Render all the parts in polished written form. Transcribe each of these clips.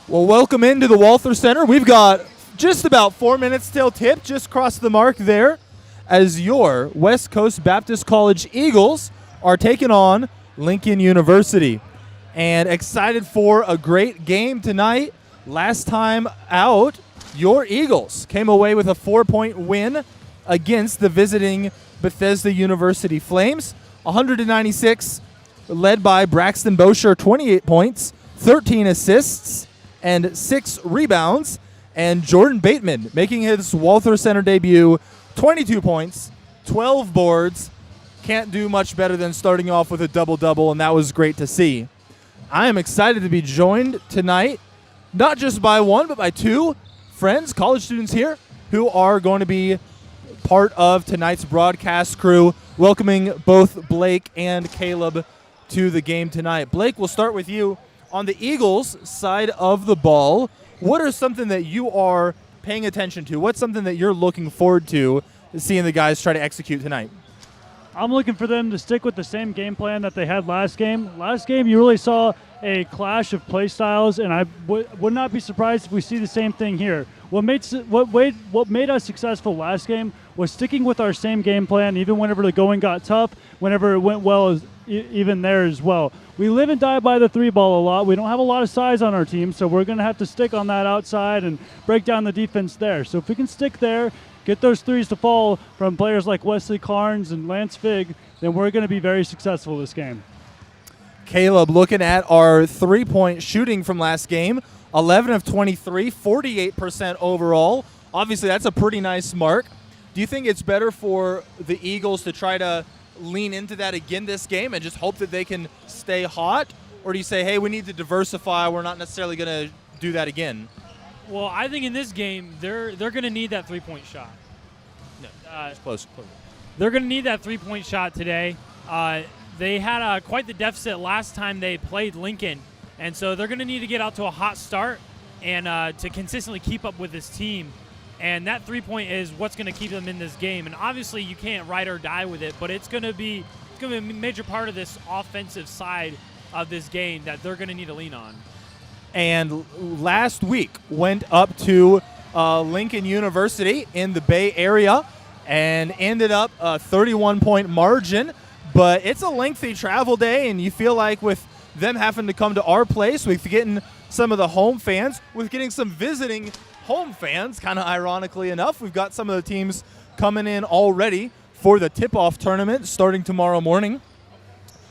Well, welcome into the Walther Center. We've got just about 4 minutes till tip, just crossed the mark there, as your West Coast Baptist College Eagles are taking on Lincoln University. And excited for a great game tonight. Last time out, your Eagles came away with a 4-point win against the visiting Bethesda University Flames. 196, led by Braxton Bosher, 28 points, 13 assists, and 6 rebounds. And Jordan Bateman making his Walther Center debut, 22 points, 12 boards. Can't do much better than starting off with a double-double, and that was great to see. I am excited to be joined tonight, not just by one, but by two friends, college students here, who are going to be part of tonight's broadcast crew, welcoming both Blake and Caleb to the game tonight. Blake, we'll start with you. On the Eagles side of the ball, what are something that you are paying attention to? What's something that you're looking forward to seeing the guys try to execute tonight? I'm looking for them to stick with the same game plan that they had last game. Last game, you really saw a clash of play styles, and I would not be surprised if we see the same thing here. What made us successful last game was sticking with our same game plan, even whenever the going got tough, whenever it went well, even there as well. We live and die by the three ball a lot. We don't have a lot of size on our team, so we're going to have to stick on that outside and break down the defense there. So if we can stick there, get those threes to fall from players like Wesley Carnes and Lance Figg, then we're going to be very successful this game. Caleb, looking at our three-point shooting from last game, 11 of 23, 48% overall. Obviously, that's a pretty nice mark. Do you think it's better for the Eagles to try to lean into that again this game and just hope that they can stay hot? Or do you say, hey, we need to diversify, we're not necessarily going to do that again? Well, I think in this game, they're going to need that three-point shot. No, close. They're going to need that three-point shot today. They had quite the deficit last time they played Lincoln, and so they're going to need to get out to a hot start and to consistently keep up with this team. And that three-point is what's going to keep them in this game. And obviously, you can't ride or die with it, but it's going to be a major part of this offensive side of this game that they're going to need to lean on. And last week went up to Lincoln University in the Bay Area and ended up a 31-point margin. But it's a lengthy travel day, and you feel like with them having to come to our place, with getting some of the home fans, with getting some visiting home fans, kind of ironically enough, we've got some of the teams coming in already for the tip-off tournament starting tomorrow morning,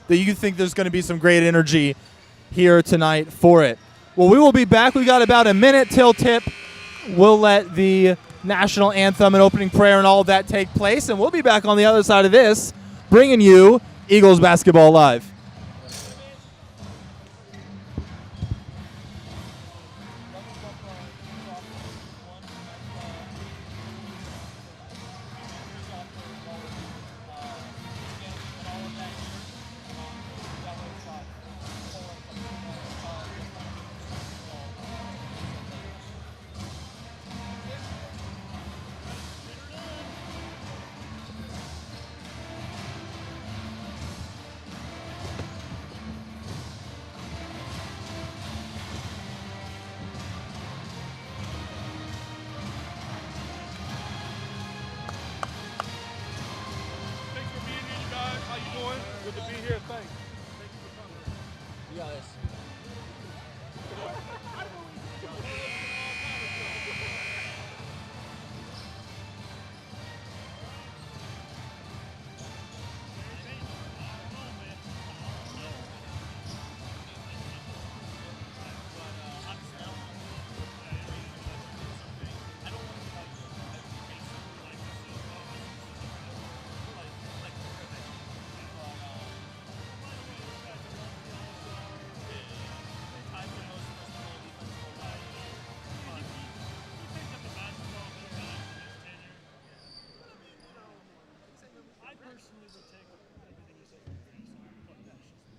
that you think there's going to be some great energy here tonight for it. Well, we will be back. We got about a minute till tip. We'll let the national anthem and opening prayer and all of that take place, and we'll be back on the other side of this, bringing you Eagles Basketball Live.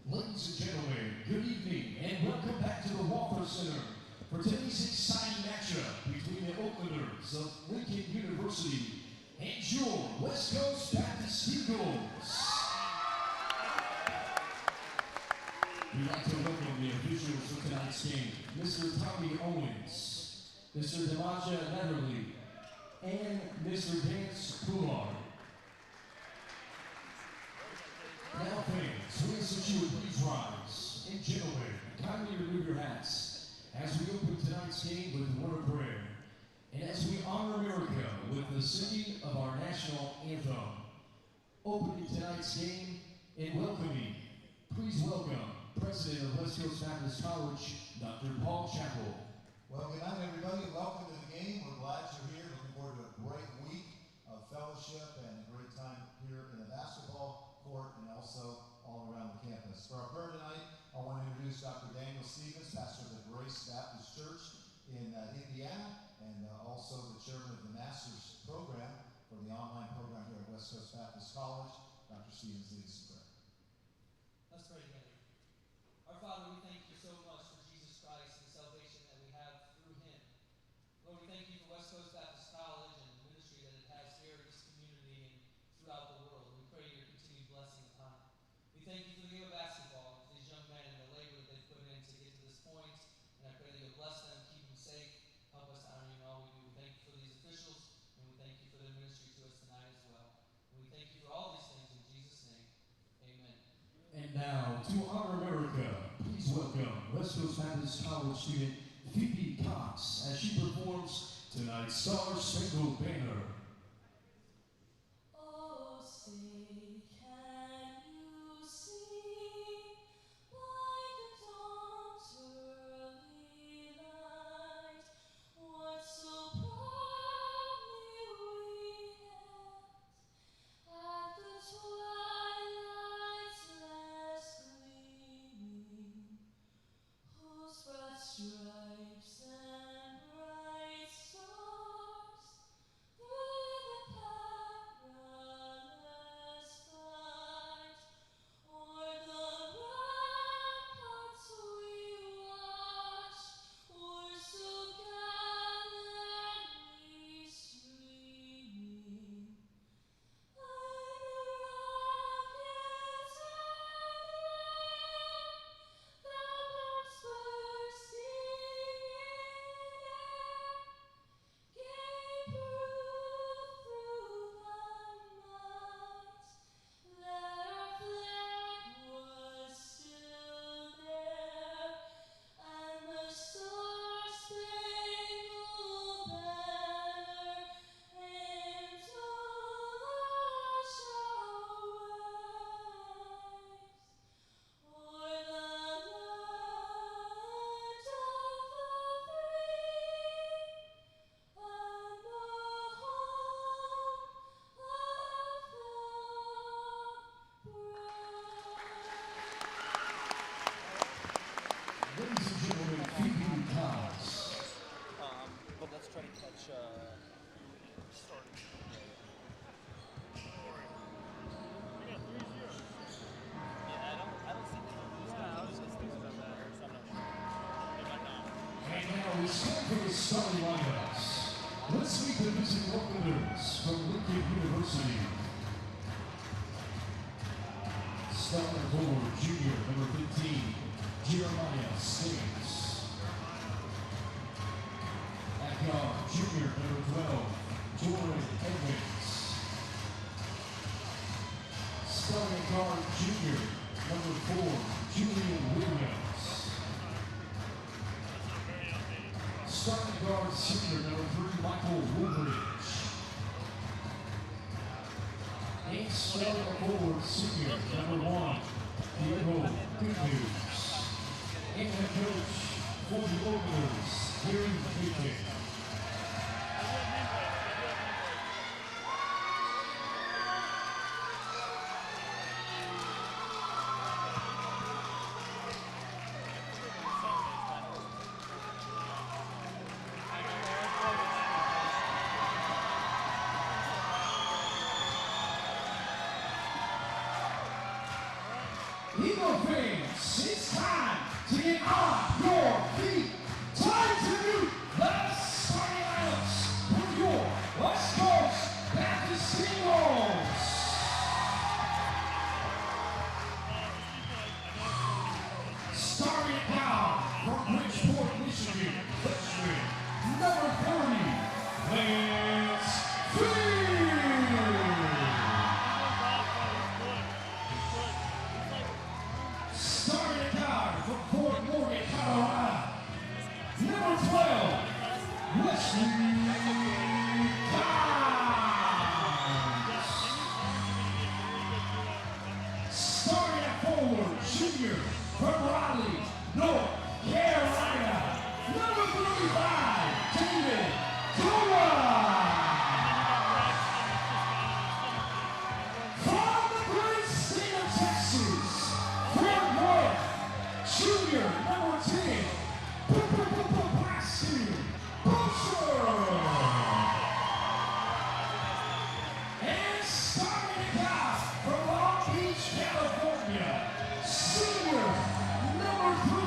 Ladies and gentlemen, good evening and welcome back to the Walther Center for today's exciting matchup between the Oaklanders of Lincoln University and your West Coast Baptist Eagles. We'd like to welcome the officials for tonight's game, Mr. Tommy Owens, Mr. Demaja Netherly, and Mr. Dance Poulard. Now fans, we ask that you would please rise. And gentlemen, kindly remove your hats as we open tonight's game with a word of prayer. And as we honor America with the singing of our national anthem. Opening tonight's game and welcoming, please welcome President of West Coast Baptist College, Dr. Paul Chappell. Well, good night, everybody. Welcome to the game. We're glad you're here. Looking forward to a great week of fellowship and a great time here in the basketball court and also all around the campus. For our prayer tonight, I want to introduce Dr. Daniel Stevens, pastor of the Grace Baptist Church in Indiana, and also the chairman of the Master's Program for the online program here at West Coast Baptist College. Dr. Stevens leads us in prayer. Let's pray together. Our Father, we thank you so much for Jesus Christ and the salvation that we have through him. Lord, we thank you for West Coast Baptist College and the ministry that it has here in this community and throughout the world. We pray your continued blessing upon it. We thank you for the game of basketball, for these young men and the labor that they've put in to get to this point. And I pray that you'll bless them, keep them safe, help us to honor you in all we do. We thank you for these officials, and we thank you for their ministry to us tonight as well. And we thank you for all these things in Jesus' name. Amen. And now, to honor America, please welcome West Coast Baptist College student Phoebe Cox as she performs tonight's Star Spangled Banner. Oh, say, can you see by the dawn's early light what so proudly we hailed at the twilight's last gleaming, whose broad stripes and bright stars through the perilous fight o'er the ramparts we watched were so gallantly streaming, and the rockets and rain, the bombs bursting in air, gave proof through the night that our flag was still there, and the star-spangled banner into the shall rise o'er the land of the free and the home of the brave. Ladies and gentlemen, Phoebe Cox. But let's try to catch I don't think I was just thinking about that or something. They might not. And now it's time for the starting lineups. Let's meet the visiting welcomers from Lincoln University. Starting forward, junior, number 15, Jeremiah Sings. At guard, junior, number 12, Jordan Edmonds. Starting guard, junior, number 4, Julian Williams. Starting guard, senior, number 3, Michael Woolridge. And starting forward, senior, number 1, Diego Goodnews. And head coach for the Openers, Gary Bacon. Eagle fans, it's time to get on your feet. Time to do the starting lineups for your West Coast Baptist Eagles. from Bridgeport, Michigan, freshman, number 30, Lance starting a guard from Fort Morgan, Colorado, number 12, Wesley starting at forward, junior from Raleigh, North Carolina, number 35, David Cora. From the great state of Texas, Fort Worth, junior, number 10, Braxton Butcher. And starting a guy from Long Beach, California, senior, number 3,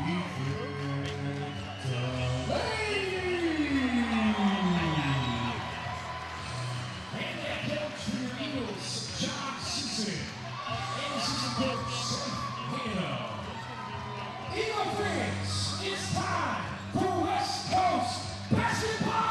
Ethan Delaney. And the coach for your Eagles, John Simpson, and assistant coach, Seth Hannah. Eagle fans, it's time for West Coast basketball!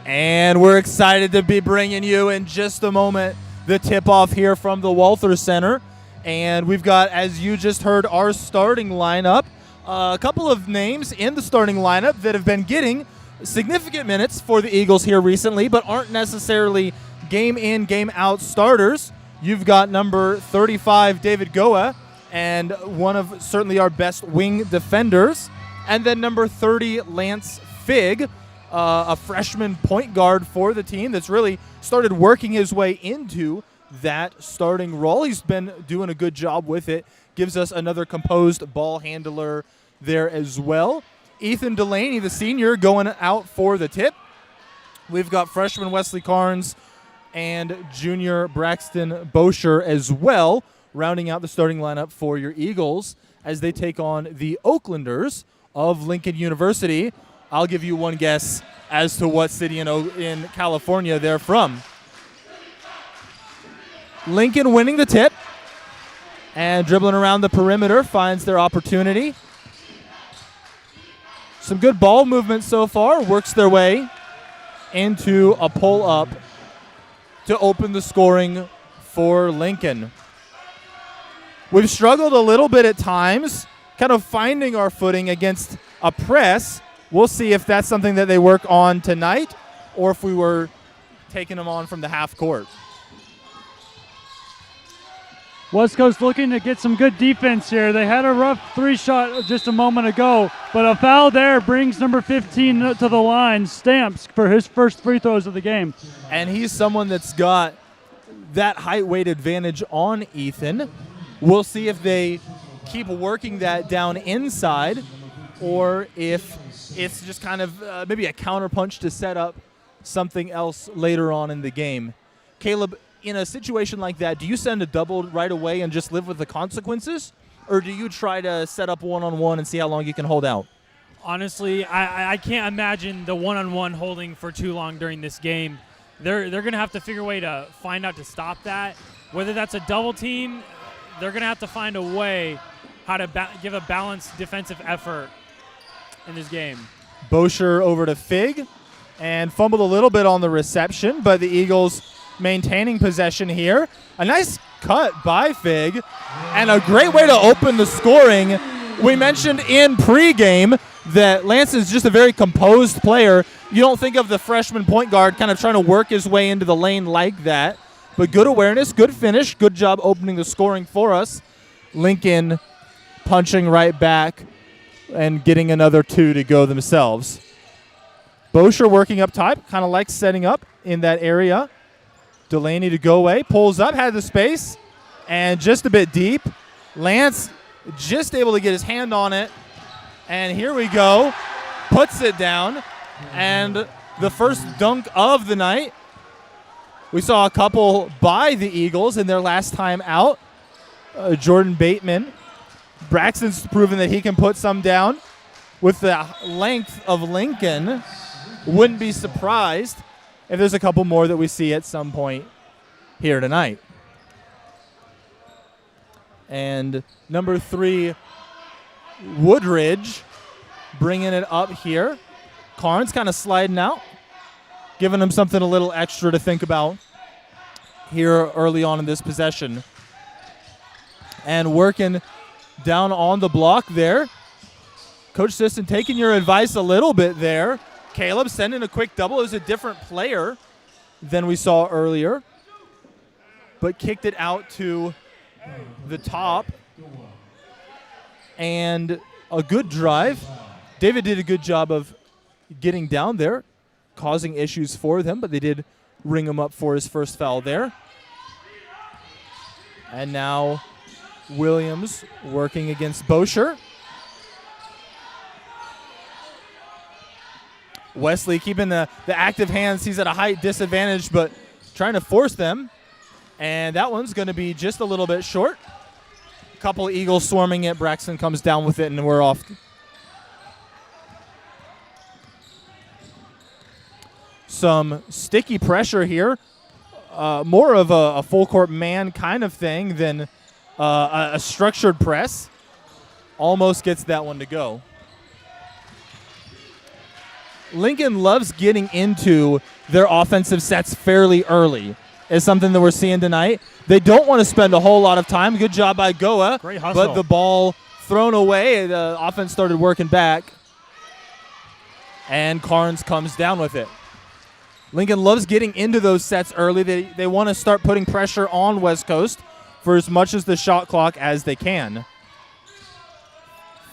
And we're excited to be bringing you in just a moment the tip-off here from the Walther Center. And we've got, as you just heard, our starting lineup. A couple of names in the starting lineup that have been getting significant minutes for the Eagles here recently, but aren't necessarily game in, game out starters. You've got number 35, David Goa, and one of certainly our best wing defenders. And then number 30, Lance Figg, a freshman point guard for the team that's really started working his way into that starting role. He's been doing a good job with it. Gives us another composed ball handler there as well. Ethan Delaney, the senior, going out for the tip. We've got freshman Wesley Carnes and junior Braxton Bosher as well, rounding out the starting lineup for your Eagles as they take on the Oaklanders of Lincoln University. I'll give you one guess as to what city in California they're from. Lincoln winning the tip and dribbling around the perimeter finds their opportunity. Some good ball movement so far. Works their way into a pull-up to open the scoring for Lincoln. We've struggled a little bit at times, kind of finding our footing against a press. We'll see if that's something that they work on tonight or if we were taking them on from the half court. West Coast looking to get some good defense here. They had a rough 3-shot just a moment ago, but a foul there brings number 15 to the line, Stamps, for his first free throws of the game. And he's someone that's got that height weight advantage on Ethan. We'll see if they keep working that down inside or if it's just kind of maybe a counterpunch to set up something else later on in the game. Caleb, in a situation like that, do you send a double right away and just live with the consequences? Or do you try to set up one-on-one and see how long you can hold out? Honestly, I can't imagine the one-on-one holding for too long during this game. They're going to have to figure a way to find out to stop that. Whether that's a double team, they're going to have to find a way how to give a balanced defensive effort in this game. Bosher over to Figg and fumbled a little bit on the reception, but the Eagles maintaining possession here. A nice cut by Figg and a great way to open the scoring. We mentioned in pregame that Lance is just a very composed player. You don't think of the freshman point guard kind of trying to work his way into the lane like that, but good awareness, good finish, good job opening the scoring for us. Lincoln punching right back and getting another 2 to go themselves. Bosher working up top, kind of likes setting up in that area. Delaney to go away, pulls up, had the space, and just a bit deep. Lance just able to get his hand on it, and here we go. Puts it down, and the first dunk of the night. We saw a couple by the Eagles in their last time out. Jordan Bateman. Braxton's proven that he can put some down. With the length of Lincoln, wouldn't be surprised if there's a couple more that we see at some point here tonight. And number 3, Woodridge, bringing it up here. Carnes kind of sliding out, giving him something a little extra to think about here early on in this possession. And working down on the block there. Coach Sisson taking your advice a little bit there. Caleb sending a quick double. It was a different player than we saw earlier, but kicked it out to the top. And a good drive. David did a good job of getting down there, causing issues for them, but they did ring him up for his first foul there. And now Williams working against Bosher. Wesley keeping the active hands. He's at a height disadvantage, but trying to force them. And that one's going to be just a little bit short. A couple Eagles swarming it. Braxton comes down with it, and we're off. Some sticky pressure here. More of a full-court man kind of thing than a structured press. Almost gets that one to go. Lincoln loves getting into their offensive sets fairly early, is something that we're seeing tonight. They don't want to spend a whole lot of time. Good job by Goa. Great hustle. But the ball thrown away. The offense started working back. And Carnes comes down with it. Lincoln loves getting into those sets early. They want to start putting pressure on West Coast for as much as the shot clock as they can.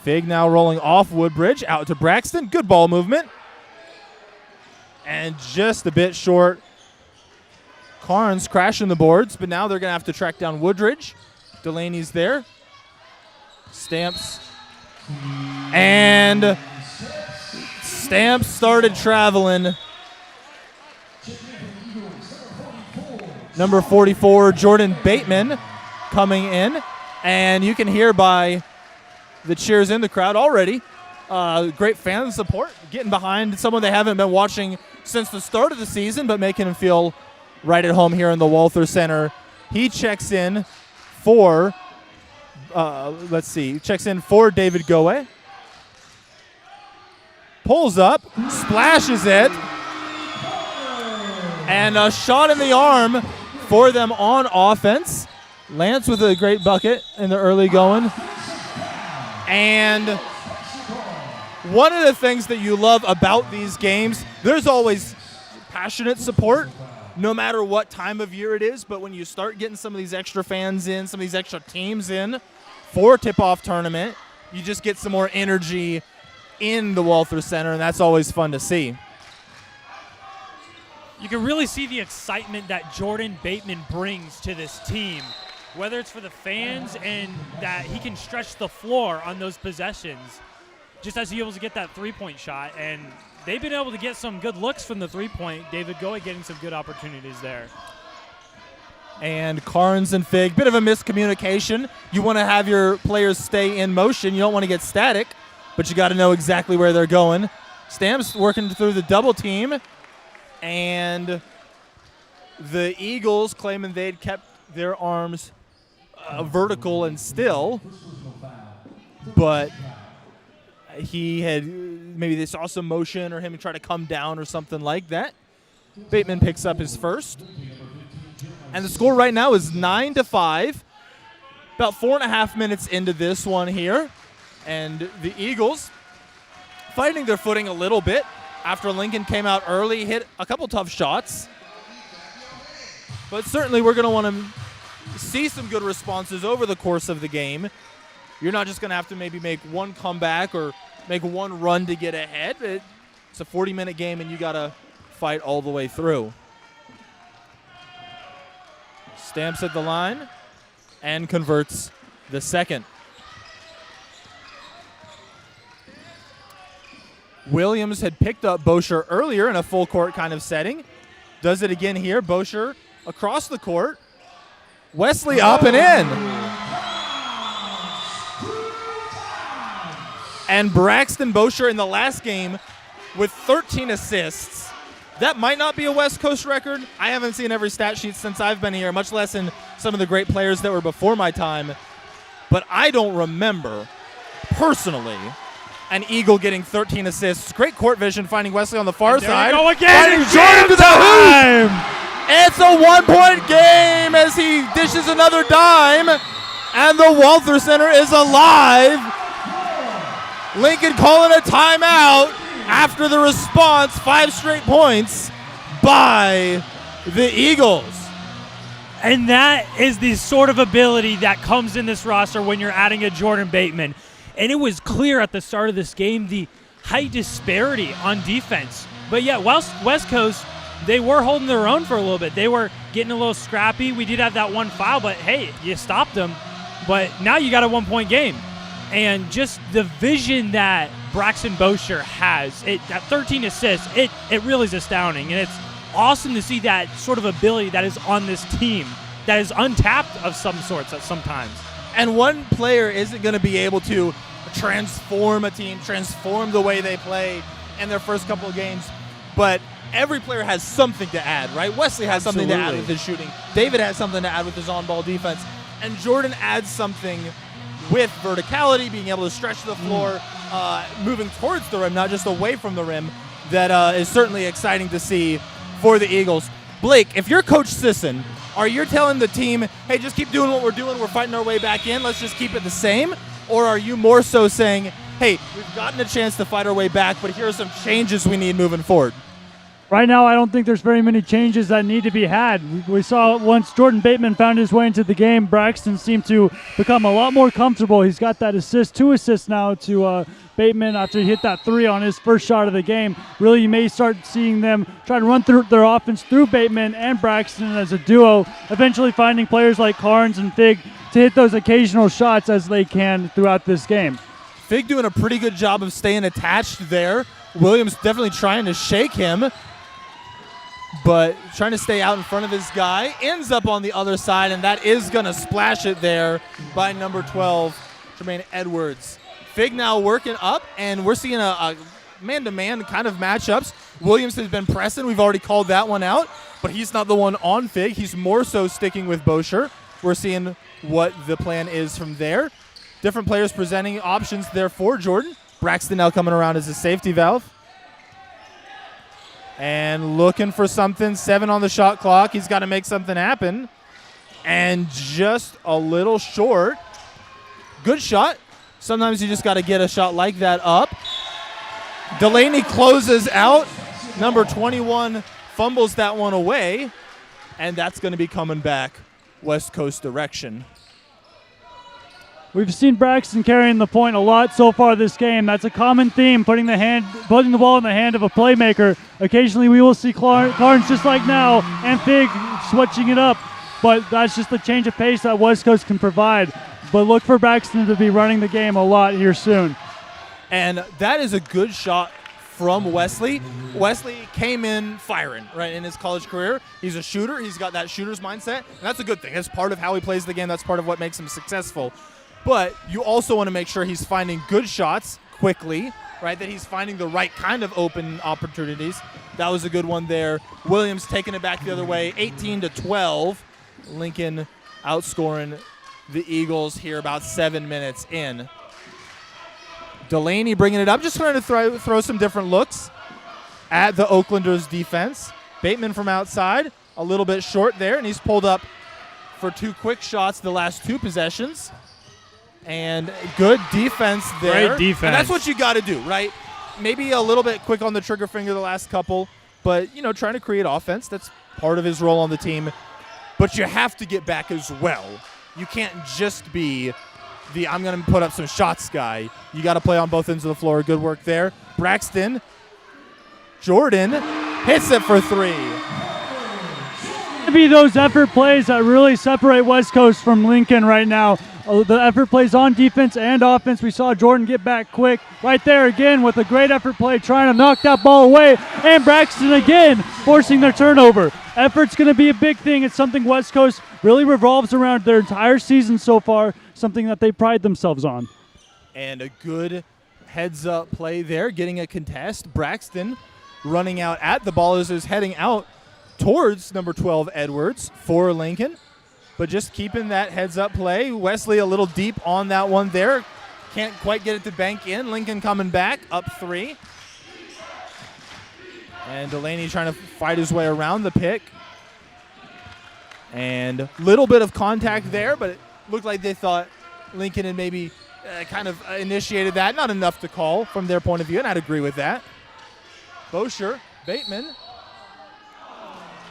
Fig now rolling off Woodbridge out to Braxton. Good ball movement. And just a bit short. Carnes crashing the boards, but now they're going to have to track down Woodridge. Delaney's there. Stamps. And Stamps started traveling. Number 44, Jordan Bateman, coming in. And you can hear by the cheers in the crowd already. Great fan support, getting behind someone they haven't been watching since the start of the season, but making him feel right at home here in the Walther Center. He checks in for, checks in for David Goe. Pulls up, splashes it, and a shot in the arm for them on offense. Lance with a great bucket in the early going. And one of the things that you love about these games, there's always passionate support, no matter what time of year it is. But when you start getting some of these extra fans in, some of these extra teams in for a tip-off tournament, you just get some more energy in the Walther Center, and that's always fun to see. You can really see the excitement that Jordan Bateman brings to this team, whether it's for the fans and that he can stretch the floor on those possessions, just as he was able to get that three-point shot. And they've been able to get some good looks from the three-point. David Goe getting some good opportunities there. And Carnes and Fig, bit of a miscommunication. You want to have your players stay in motion. You don't want to get static, but you got to know exactly where they're going. Stamps working through the double team. And the Eagles claiming they'd kept their arms vertical and still, but he had, maybe they saw some motion or him try to come down or something like that. Bateman picks up his first. And the score right now is 9-5. About 4.5 minutes into this one here. And the Eagles finding their footing a little bit after Lincoln came out early, hit a couple tough shots. But certainly we're going to want to see some good responses over the course of the game. You're not just going to have to maybe make one comeback or make one run to get ahead. It's a 40-minute game, and you got to fight all the way through. Stamps at the line and converts the second. Williams had picked up Bosher earlier in a full court kind of setting. Does it again here. Bosher across the court. Wesley up and in. And Braxton Bosher in the last game with 13 assists That might not be a West Coast record. I haven't seen every stat sheet since I've been here, much less in some of the great players that were before my time. But I don't remember, personally, an Eagle getting 13 assists. Great court vision, finding Wesley on the far side. Go again. Finding Jordan to the hoop. It's a 1-point game as he dishes another dime. And the Walther Center is alive. Lincoln calling a timeout after the response. 5 straight points by the Eagles. And that is the sort of ability that comes in this roster when you're adding a Jordan Bateman. And it was clear at the start of this game the height disparity on defense. But yeah, West Coast, they were holding their own for a little bit. They were getting a little scrappy. We did have that one foul, but hey, you stopped them. But now you got a 1-point game. And just the vision that Braxton Bosher has, that 13 assists, it really is astounding. And it's awesome to see that sort of ability that is on this team that is untapped of some sorts at sometimes. And one player isn't going to be able to transform a team, transform the way they play in their first couple of games, but every player has something to add, right? Wesley has something to add with his shooting. David has something to add with his on-ball defense. And Jordan adds something with verticality, being able to stretch the floor, moving towards the rim, not just away from the rim, that is certainly exciting to see for the Eagles. Blake, if you're Coach Sisson, are you telling the team, hey, just keep doing what we're doing, we're fighting our way back in, let's just keep it the same? Or are you more so saying, hey, we've gotten a chance to fight our way back, but here are some changes we need moving forward? Right now, I don't think there's very many changes that need to be had. We saw once Jordan Bateman found his way into the game, Braxton seemed to become a lot more comfortable. He's got that assist, 2 assists now to Bateman after he hit that 3 on his first shot of the game. Really, you may start seeing them try to run through their offense through Bateman and Braxton as a duo, eventually finding players like Carnes and Fig to hit those occasional shots as they can throughout this game. Fig doing a pretty good job of staying attached there. Williams definitely trying to shake him, but trying to stay out in front of his guy. Ends up on the other side, and that is going to splash it there by number 12, Jermaine Edwards. Fig now working up, and we're seeing a man-to-man kind of matchups. Williams has been pressing. We've already called that one out, but he's not the one on Fig. He's more so sticking with Bosher. We're seeing what the plan is from there. Different players presenting options there for Jordan. Braxton now coming around as a safety valve. And looking for something. 7 on the shot clock. He's got to make something happen. And just a little short. Good shot. Sometimes you just got to get a shot like that up. Delaney closes out. Number 21 fumbles that one away. And that's going to be coming back West Coast direction. We've seen Braxton carrying the point a lot so far this game. That's a common theme, putting the ball in the hand of a playmaker. Occasionally we will see Carnes just like now and Fig switching it up, but that's just the change of pace that West Coast can provide. But look for Braxton to be running the game a lot here soon. And that is a good shot from Wesley. Wesley came in firing, right, in his college career. He's a shooter. He's got that shooter's mindset, and that's a good thing. That's part of how he plays the game. That's part of what makes him successful. But you also want to make sure he's finding good shots quickly, right, that he's finding the right kind of open opportunities. That was a good one there. Williams taking it back the other way, 18-12. Lincoln outscoring the Eagles here about 7 minutes in. Delaney bringing it up, just trying to throw some different looks at the Oaklanders defense. Bateman from outside, a little bit short there, and he's pulled up for 2 quick shots the last 2 possessions. And good defense there. Great defense. And that's what you got to do, right? Maybe a little bit quick on the trigger finger the last couple, but, trying to create offense. That's part of his role on the team. But you have to get back as well. You can't just be the I'm going to put up some shots guy. You got to play on both ends of the floor. Good work there. Braxton. Jordan hits it for 3. Be those effort plays that really separate West Coast from Lincoln right now. The effort plays on defense and offense. We saw Jordan get back quick right there again with a great effort play, trying to knock that ball away. And Braxton again forcing their turnover. Effort's going to be a big thing. It's something West Coast really revolves around their entire season so far, something that they pride themselves on. And a good heads-up play there, getting a contest. Braxton running out at the ball as is heading out towards number 12, Edwards, for Lincoln. But just keeping that heads-up play. Wesley a little deep on that one there. Can't quite get it to bank in. Lincoln coming back, up 3. And Delaney trying to fight his way around the pick. And little bit of contact there, but it looked like they thought Lincoln had maybe kind of initiated that. Not enough to call from their point of view, and I'd agree with that. Bosher, Bateman,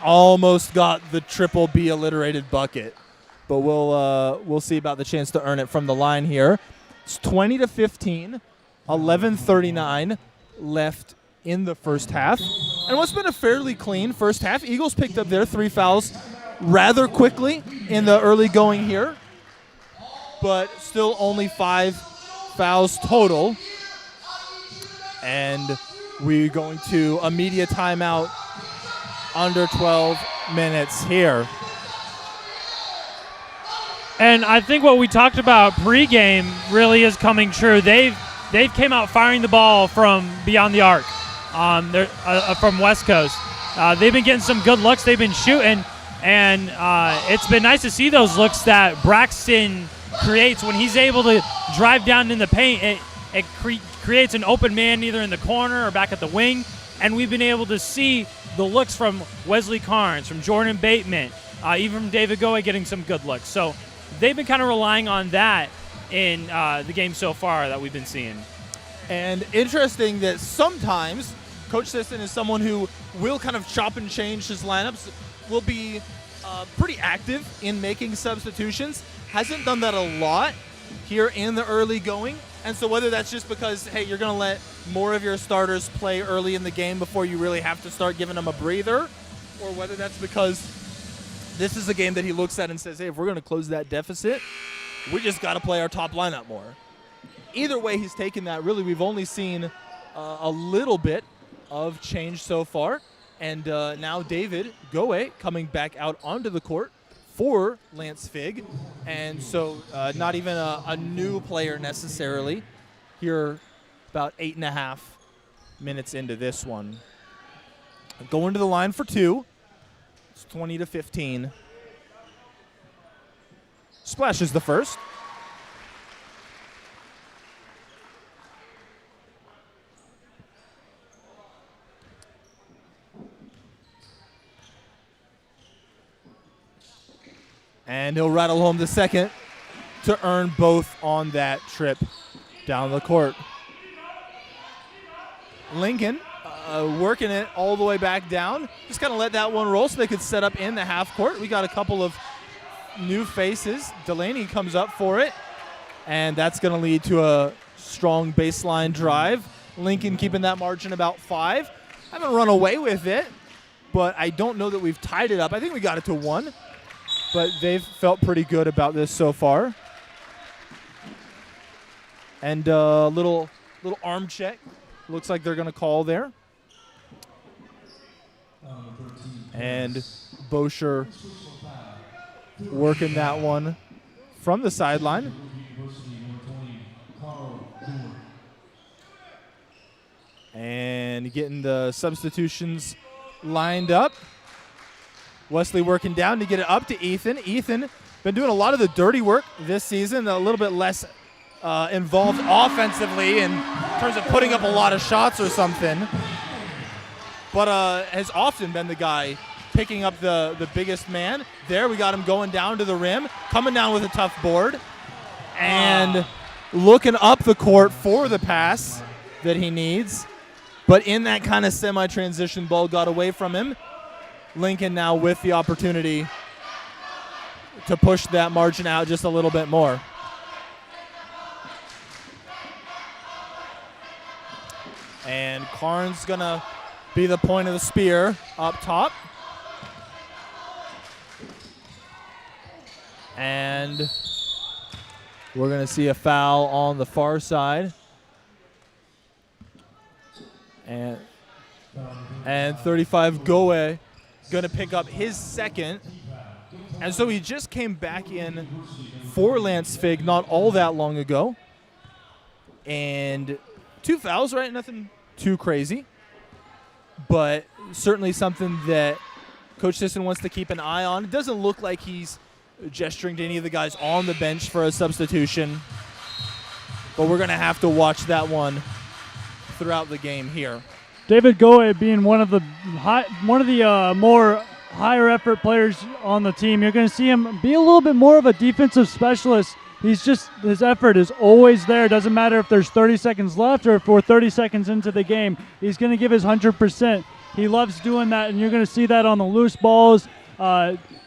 almost got the triple B alliterated bucket, but we'll see about the chance to earn it from the line here. It's 20-15, 11:39 left in the first half, and what's been a fairly clean first half. Eagles picked up their 3 fouls rather quickly in the early going here, but still only 5 fouls total, and we're going to a media timeout under 12 minutes here. And I think what we talked about pregame really is coming true. They've came out firing the ball from beyond the arc, from West Coast. They've been getting some good looks. They've been shooting, and it's been nice to see those looks that Braxton creates when he's able to drive down in the paint. It creates an open man either in the corner or back at the wing, and we've been able to see the looks from Wesley Carnes, from Jordan Bateman, even from David Goe getting some good looks. So they've been kind of relying on that in the game so far that we've been seeing. And interesting that sometimes Coach Sisson is someone who will kind of chop and change his lineups, will be pretty active in making substitutions. Hasn't done that a lot here in the early going. And so whether that's just because, hey, you're going to let more of your starters play early in the game before you really have to start giving them a breather, or whether that's because this is a game that he looks at and says, hey, if we're going to close that deficit, we just got to play our top lineup more. Either way he's taken that, really, we've only seen a little bit of change so far. And now David Goe coming back out onto the court for Lance Figg. And so not even a new player necessarily here, about 8.5 minutes into this one. Going to the line for 2. It's 20-15. Splash is the first. And he'll rattle home the second to earn both on that trip down the court. Lincoln working it all the way back down. Just kind of let that one roll so they could set up in the half court. We got a couple of new faces. Delaney comes up for it, and that's going to lead to a strong baseline drive. Lincoln keeping that margin about 5. Haven't run away with it, but I don't know that we've tied it up. I think we got it to 1. But they've felt pretty good about this so far. And a little arm check. Looks like they're going to call there. And Bosher working that one from the sideline. And getting the substitutions lined up. Wesley working down to get it up to Ethan. Ethan been doing a lot of the dirty work this season, a little bit less involved offensively in terms of putting up a lot of shots or something, but has often been the guy picking up the biggest man. There we got him going down to the rim, coming down with a tough board, and looking up the court for the pass that he needs, but in that kind of semi-transition, ball got away from him. Lincoln now with the opportunity to push that margin out just a little bit more. And Carnes gonna be the point of the spear up top. And we're gonna see a foul on the far side. And 35 Goe going to pick up his second. And so he just came back in for Lance Figg not all that long ago. And 2 fouls, right? Nothing too crazy. but certainly something that Coach Sisson wants to keep an eye on. It doesn't look like he's gesturing to any of the guys on the bench for a substitution, but we're going to have to watch that one throughout the game here. David Goe being one of the more higher effort players on the team. You're going to see him be a little bit more of a defensive specialist. His effort is always there. Doesn't matter if there's 30 seconds left or if we're 30 seconds into the game. He's going to give his 100%. He loves doing that, and you're going to see that on the loose balls,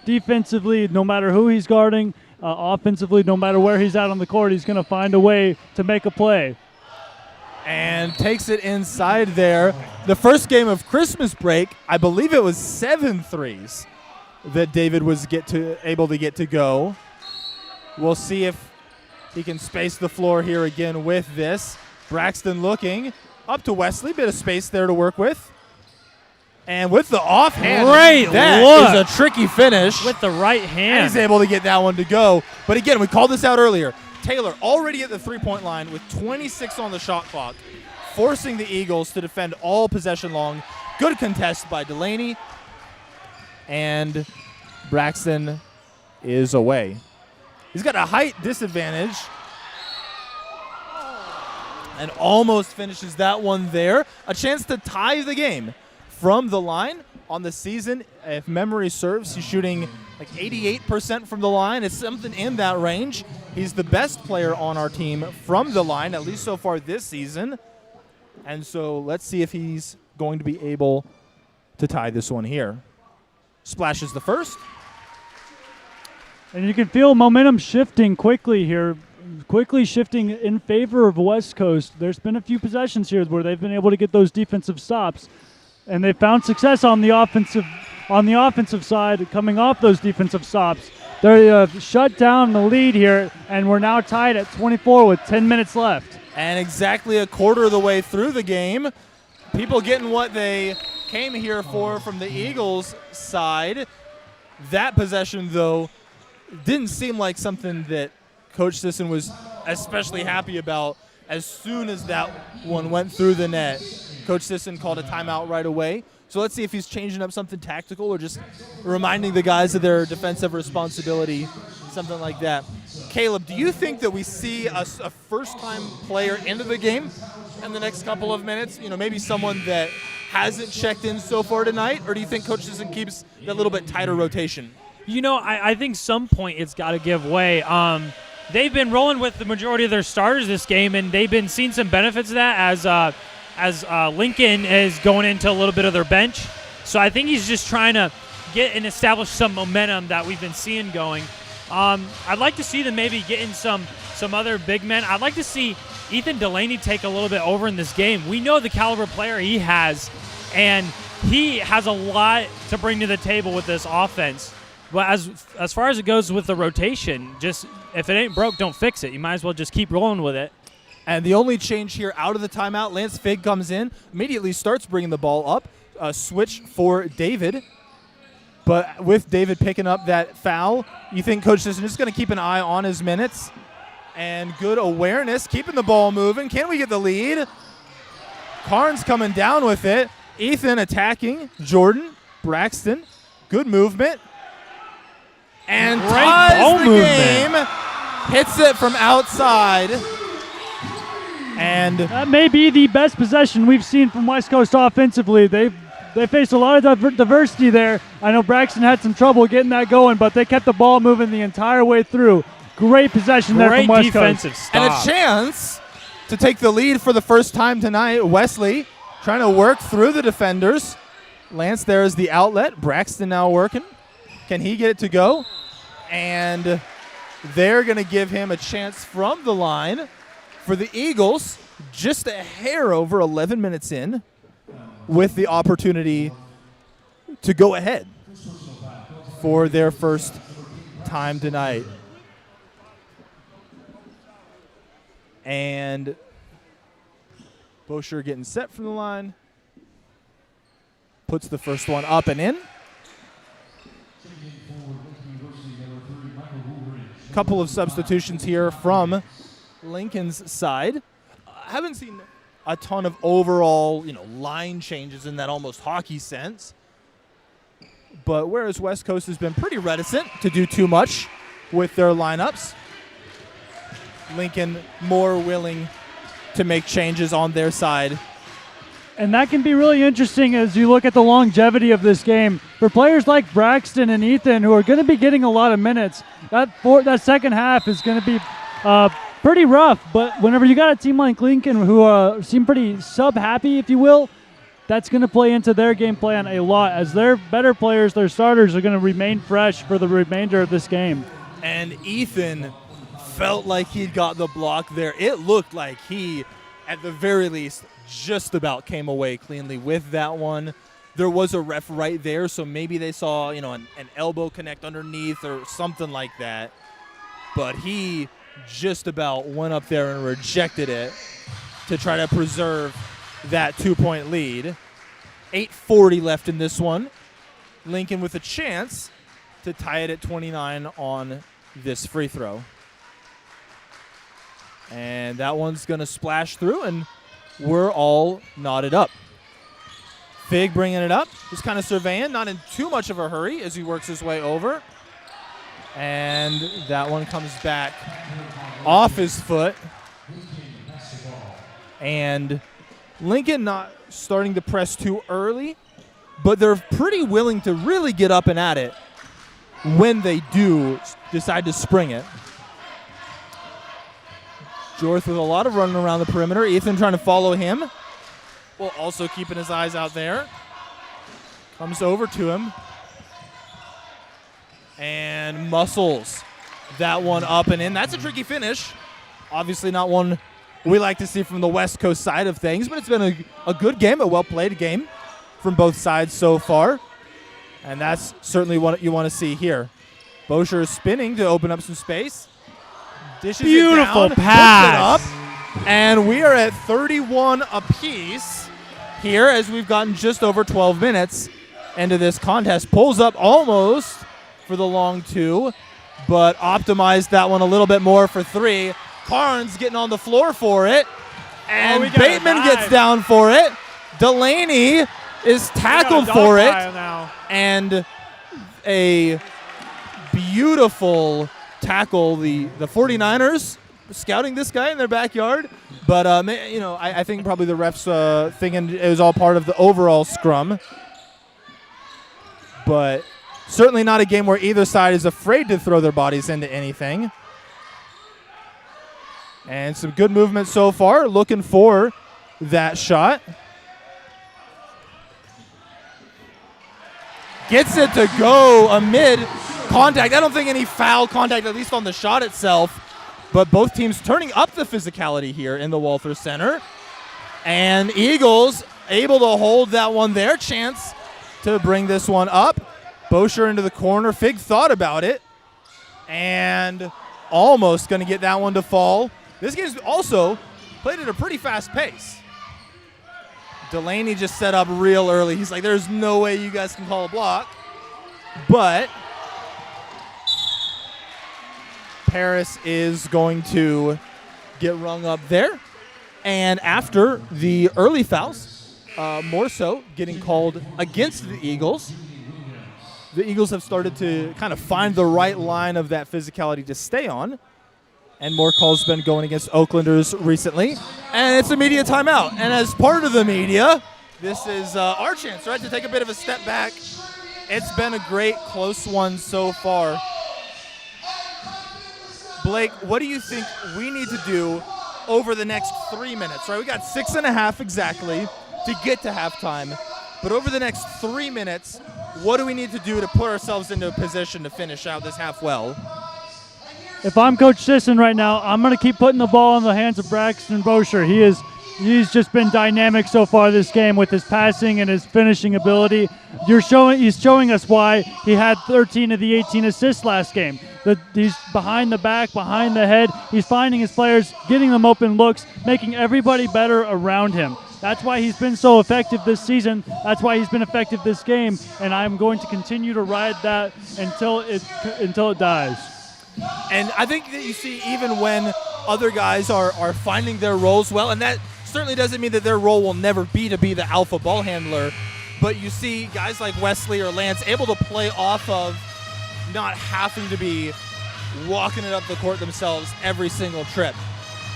defensively, no matter who he's guarding, offensively, no matter where he's at on the court, he's going to find a way to make a play. And takes it inside there. The first game of Christmas break, I believe it was 7 threes that David was able to get to go. We'll see if he can space the floor here again with this. Braxton looking up to Wesley, bit of space there to work with. And with the offhand, Great that look. is a tricky finish. With the right And hand. he's able to get that one to go. But again, we called this out earlier. Taylor already at the three-point line with 26 on the shot clock, forcing the Eagles to defend all possession long. Good contest by Delaney. And Braxton is away. He's got a height disadvantage. And almost finishes that one there. A chance to tie the game from the line on the season. If memory serves, he's shooting like 88% from the line. It's something in that range. He's the best player on our team from the line, at least so far this season. And so let's see if he's going to be able to tie this one here. Splashes the first. And you can feel momentum shifting quickly here, quickly shifting in favor of West Coast. There's been a few possessions here where they've been able to get those defensive stops, and they found success on the offensive side, coming off those defensive stops. They shut down the lead here, and we're now tied at 24 with 10 minutes left. And exactly a quarter of the way through the game, people getting what they came here for from the Eagles' side. That possession, though, didn't seem like something that Coach Sisson was especially happy about. As soon as that one went through the net, Coach Sisson called a timeout right away. So let's see if he's changing up something tactical or just reminding the guys of their defensive responsibility, something like that. Caleb, do you think that we see a first-time player into the game in the next couple of minutes? You know, maybe someone that hasn't checked in so far tonight? Or do you think Coach Sisson keeps that little bit tighter rotation? You know, I think some point it's got to give way. They've been rolling with the majority of their starters this game, and they've been seeing some benefits of that as Lincoln is going into a little bit of their bench. So I think he's just trying to get and establish some momentum that we've been seeing going. I'd like to see them maybe getting some other big men. I'd like to see Ethan Delaney take a little bit over in this game. We know the caliber player he has, and he has a lot to bring to the table with this offense. But as far as it goes with the rotation, just if it ain't broke, don't fix it. You might as well just keep rolling with it. And the only change here out of the timeout, Lance Figg comes in, immediately starts bringing the ball up. A switch for David. But with David picking up that foul, you think Coach Sisson is just going to keep an eye on his minutes. And good awareness, keeping the ball moving. Can we get the lead? Carnes coming down with it. Ethan attacking. Jordan, Braxton, good movement. And Great ties ball the movement. game. Hits it from outside. And That may be the best possession we've seen from West Coast offensively. They faced a lot of diversity there. I know Braxton had some trouble getting that going, but they kept the ball moving the entire way through. Great possession there from Great West defensive Coast. stop. And a chance to take the lead for the first time tonight. Wesley trying to work through the defenders. Lance there is the outlet. Braxton now working. Can he get it to go? And they're going to give him a chance from the line for the Eagles, just a hair over 11 minutes in, with the opportunity to go ahead for their first time tonight. And Bosher getting set from the line. Puts the first one up and in. Couple of substitutions here from Lincoln's side. Haven't seen a ton of overall, line changes in that almost hockey sense. But whereas West Coast has been pretty reticent to do too much with their lineups, Lincoln more willing to make changes on their side. And that can be really interesting as you look at the longevity of this game. For players like Braxton and Ethan, who are going to be getting a lot of minutes, that second half is going to be pretty rough. But whenever you got a team like Lincoln who seem pretty sub-happy, if you will, that's going to play into their game plan a lot, as their better players, their starters, are going to remain fresh for the remainder of this game. And Ethan felt like he'd got the block there. It looked like he, at the very least, just about came away cleanly with that one. There was a ref right there, so maybe they saw, an elbow connect underneath or something like that. But he just about went up there and rejected it to try to preserve that 2-point lead. 8:40 left in this one. Lincoln with a chance to tie it at 29 on this free throw. And that one's going to splash through, and we're all knotted up. Fig bringing it up, just kind of surveying, not in too much of a hurry as he works his way over. And that one comes back off his foot. And Lincoln not starting to press too early, but they're pretty willing to really get up and at it when they do decide to spring it. Jorth with a lot of running around the perimeter. Ethan trying to follow him, while also keeping his eyes out there. Comes over to him. And muscles that one up and in. That's a tricky finish. Obviously not one we like to see from the West Coast side of things, but it's been a good game, a well-played game from both sides so far. And that's certainly what you want to see here. Bosher is spinning to open up some space. Dishes Beautiful it down, pass. puts it up, and we are at 31 apiece here as we've gotten just over 12 minutes into this contest. Pulls up almost for the long two, but optimized that one a little bit more for three. Carnes getting on the floor for it, and Bateman gets down for it. Delaney is tackled for it, and a beautiful tackle. The 49ers scouting this guy in their backyard, but I think probably the refs thinking it was all part of the overall scrum, but certainly not a game where either side is afraid to throw their bodies into anything. And some good movement so far, looking for that shot. Gets it to go amid contact. I don't think any foul contact, at least on the shot itself, but both teams turning up the physicality here in the Walther Center. And Eagles able to hold that one there. Chance to bring this one up. Bosher into the corner. Fig thought about it and almost going to get that one to fall. This game's also played at a pretty fast pace. Delaney just set up real early. He's like, there's no way you guys can call a block. But Paris is going to get rung up there. And after the early fouls, more so getting called against the Eagles, the Eagles have started to kind of find the right line of that physicality to stay on. And more calls have been going against Oaklanders recently. And it's a media timeout. And as part of the media, this is our chance, right, to take a bit of a step back. It's been a great close one so far. Blake, what do you think we need to do over the next 3 minutes, right? We got 6.5 exactly to get to halftime. But over the next 3 minutes, what do we need to do to put ourselves into a position to finish out this half well? If I'm Coach Sisson right now, I'm going to keep putting the ball in the hands of Braxton Bosher. He's just been dynamic so far this game with his passing and his finishing ability. He's showing us why he had 13 of the 18 assists last game. He's behind the back, behind the head. He's finding his players, getting them open looks, making everybody better around him. That's why he's been so effective this season. That's why he's been effective this game. And I'm going to continue to ride that until it dies. And I think that you see even when other guys are finding their roles well, and that certainly doesn't mean that their role will never be to be the alpha ball handler, but you see guys like Wesley or Lance able to play off of not having to be walking it up the court themselves every single trip.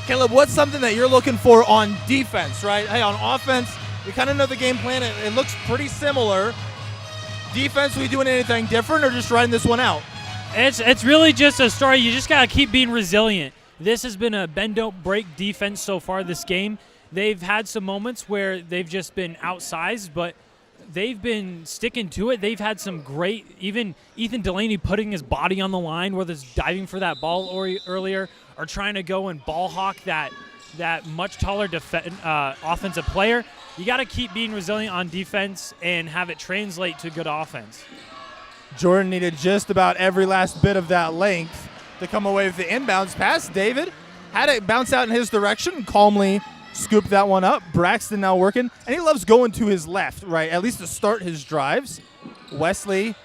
Caleb, what's something that you're looking for on defense, right? Hey, on offense, we kind of know the game plan. It looks pretty similar. Defense, we doing anything different or just riding this one out? It's really just a story. You just got to keep being resilient. This has been a bend, don't break defense so far this game. They've had some moments where they've just been outsized, but they've been sticking to it. They've had some great, even Ethan Delaney putting his body on the line, whether it's diving for that ball earlier or trying to go and ball hawk that much taller offensive player. You got to keep being resilient on defense and have it translate to good offense. Jordan needed just about every last bit of that length to come away with the inbounds pass. David had it bounce out in his direction, calmly scooped that one up. Braxton now working, and he loves going to his left, right, at least to start his drives. Wesley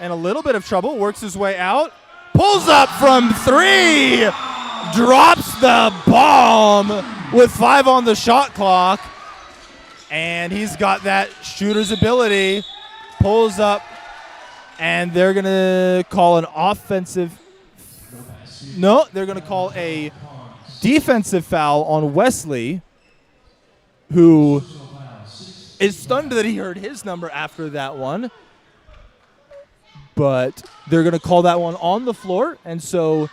in a little bit of trouble, works his way out, pulls up from 3, drops the bomb with 5 on the shot clock, and he's got that shooter's ability, pulls up, and they're going to call an offensive – no, they're going to call a defensive foul on Wesley, who is stunned that he heard his number after that one. But they're going to call that one on the floor, and so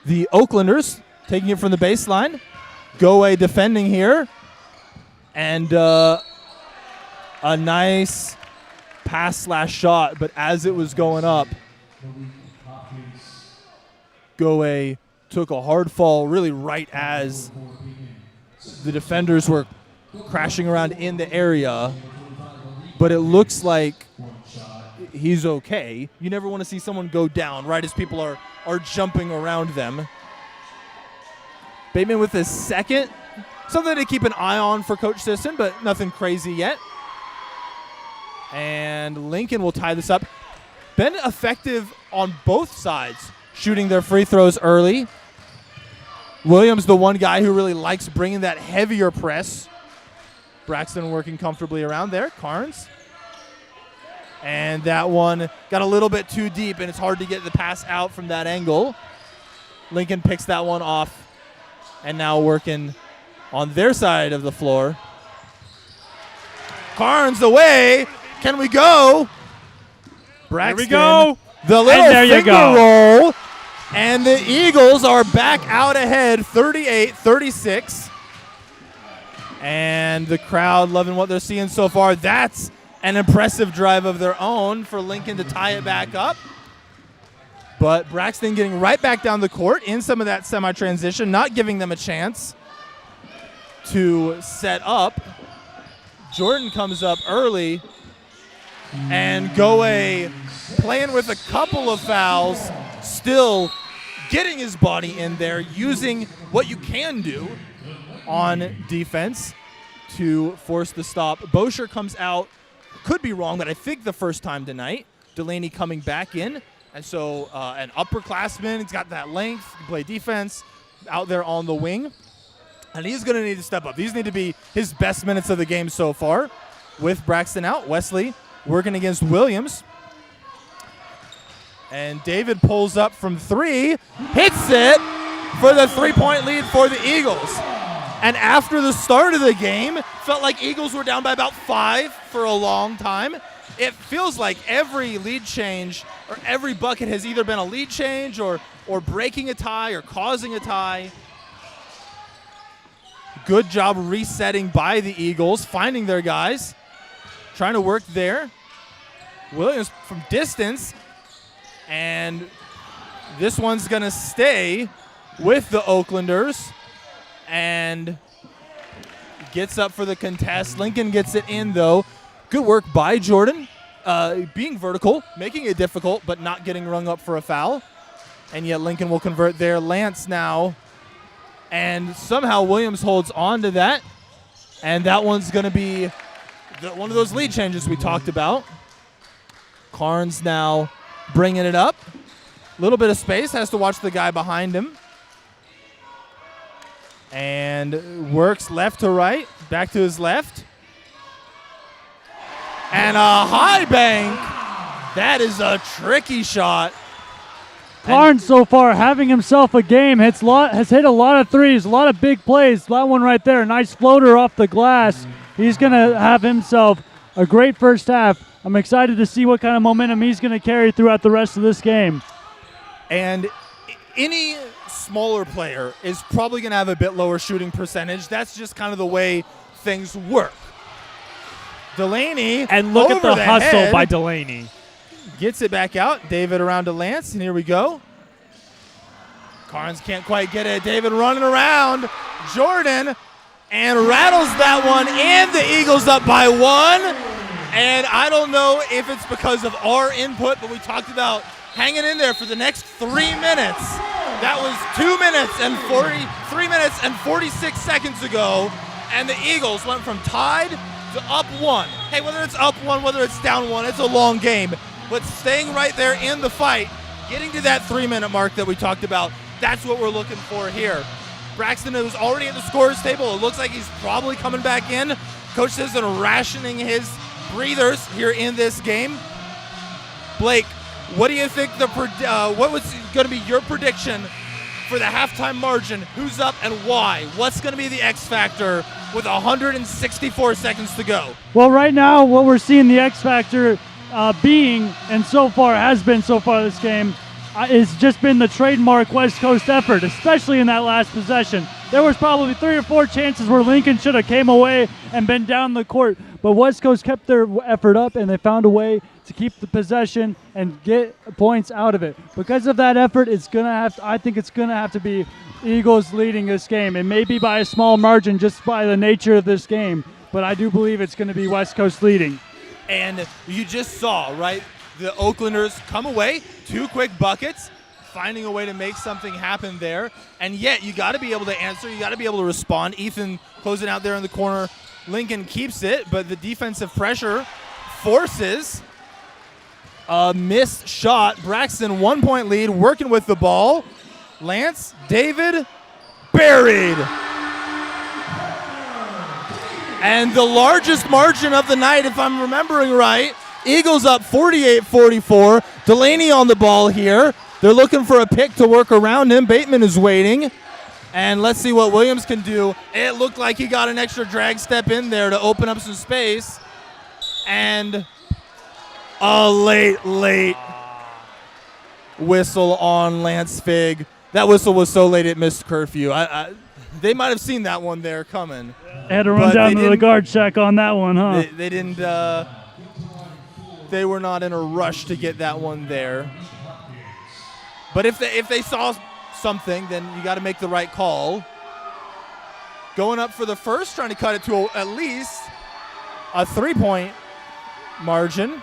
the Oaklanders taking it from the baseline. Go away defending here, and a nice pass/shot, but as it was going up, Goe took a hard fall really right as the defenders were crashing around in the area, but it looks like he's okay. You never want to see someone go down right as people are jumping around them. Bateman with his second. Something to keep an eye on for Coach Sisson, but nothing crazy yet. And Lincoln will tie this up. Been effective on both sides, shooting their free throws early. Williams, the one guy who really likes bringing that heavier press. Braxton working comfortably around there. Carnes. And that one got a little bit too deep, and it's hard to get the pass out from that angle. Lincoln picks that one off, and now working on their side of the floor. Carnes away. Can we go? Braxton. Here we go. The little And there you finger go. roll. And the Eagles are back out ahead, 38-36. And the crowd loving what they're seeing so far. That's an impressive drive of their own for Lincoln to tie it back up. But Braxton getting right back down the court in some of that semi-transition, not giving them a chance to set up. Jordan comes up early, and Goe playing with a couple of fouls, still getting his body in there, using what you can do on defense to force the stop. Bosher comes out, could be wrong, but I think the first time tonight. Delaney coming back in, and so an upperclassman, he's got that length, can play defense, out there on the wing. And he's going to need to step up. These need to be his best minutes of the game so far. With Braxton out, Wesley working against Williams. And David pulls up from 3, hits it for the 3-point lead for the Eagles. And after the start of the game, felt like Eagles were down by about 5 for a long time. It feels like every lead change or every bucket has either been a lead change or breaking a tie or causing a tie. Good job resetting by the Eagles, finding their guys, trying to work there. Williams from distance, and this one's going to stay with the Oaklanders and gets up for the contest. Lincoln gets it in, though. Good work by Jordan, being vertical, making it difficult, but not getting rung up for a foul. And yet Lincoln will convert there. Lance now. And somehow Williams holds on to that. And that one's going to be one of those lead changes we talked about. Carnes now bringing it up. A little bit of space. Has to watch the guy behind him. And works left to right, back to his left. And a high bank. That is a tricky shot. Carnes so far having himself a game. Has hit a lot of threes, a lot of big plays. That one right there, nice floater off the glass. He's going to have himself a great first half. I'm excited to see what kind of momentum he's going to carry throughout the rest of this game. And any smaller player is probably going to have a bit lower shooting percentage. That's just kind of the way things work. Delaney, And look at over the hustle head, by Delaney. gets it back out. David around to Lance, and here we go. Carnes can't quite get it. David running around. Jordan, and rattles that one, and the Eagles up by 1. And I don't know if it's because of our input, but we talked about hanging in there for the next 3 minutes. That was 3 minutes and 46 seconds ago, and the Eagles went from tied to up 1. Hey, whether it's up 1, whether it's down 1, it's a long game. But staying right there in the fight, getting to that 3-minute mark that we talked about, that's what we're looking for here. Braxton is already at the scorer's table. It looks like he's probably coming back in. Coach says they're rationing his breathers here in this game. Blake, what do you think what was going to be your prediction for the halftime margin? Who's up and why? What's going to be the X factor with 164 seconds to go? Well, right now, what we're seeing the X factor being, and has been so far this game, it's just been the trademark West Coast effort, especially in that last possession. There was probably 3 or 4 chances where Lincoln should have came away and been down the court, but West Coast kept their effort up, and they found a way to keep the possession and get points out of it. Because of that effort, I think it's gonna have to be Eagles leading this game. It may be by a small margin just by the nature of this game, but I do believe it's gonna be West Coast leading. And you just saw, right, the Oaklanders come away, 2 quick buckets, finding a way to make something happen there. And yet you got to be able to answer. You got to be able to respond. Ethan closing out there in the corner. Lincoln keeps it, but the defensive pressure forces a missed shot. Braxton 1-point lead, working with the ball. Lance, David, buried. And the largest margin of the night, if I'm remembering right, Eagles up 48-44. Delaney on the ball here. They're looking for a pick to work around him. Bateman is waiting. And let's see what Williams can do. It looked like he got an extra drag step in there to open up some space. And a late whistle on Lance Fig. That whistle was so late it missed curfew. They might have seen that one there coming. Had to run down to the guard shack on that one, huh? They didn't. They were not in a rush to get that one there. But if they saw something, then you got to make the right call. Going up for the first, trying to cut it to at least a 3-point margin.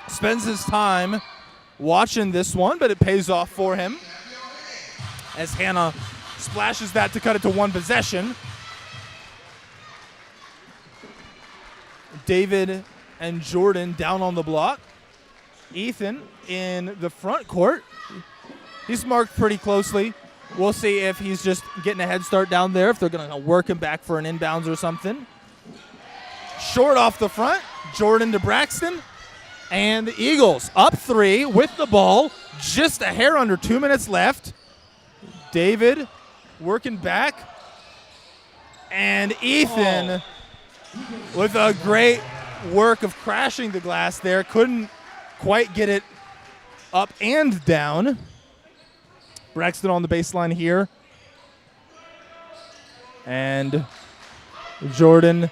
Spends his time watching this one, but it pays off for him as Hannah splashes that to cut it to 1 possession. David and Jordan down on the block. Ethan in the front court. He's marked pretty closely. We'll see if he's just getting a head start down there, if they're going to work him back for an inbounds or something. Short off the front, Jordan to Braxton. And the Eagles up 3 with the ball. Just a hair under 2 minutes left. David working back. And Ethan with a great work of crashing the glass there. Couldn't quite get it up and down. Braxton on the baseline here. And Jordan.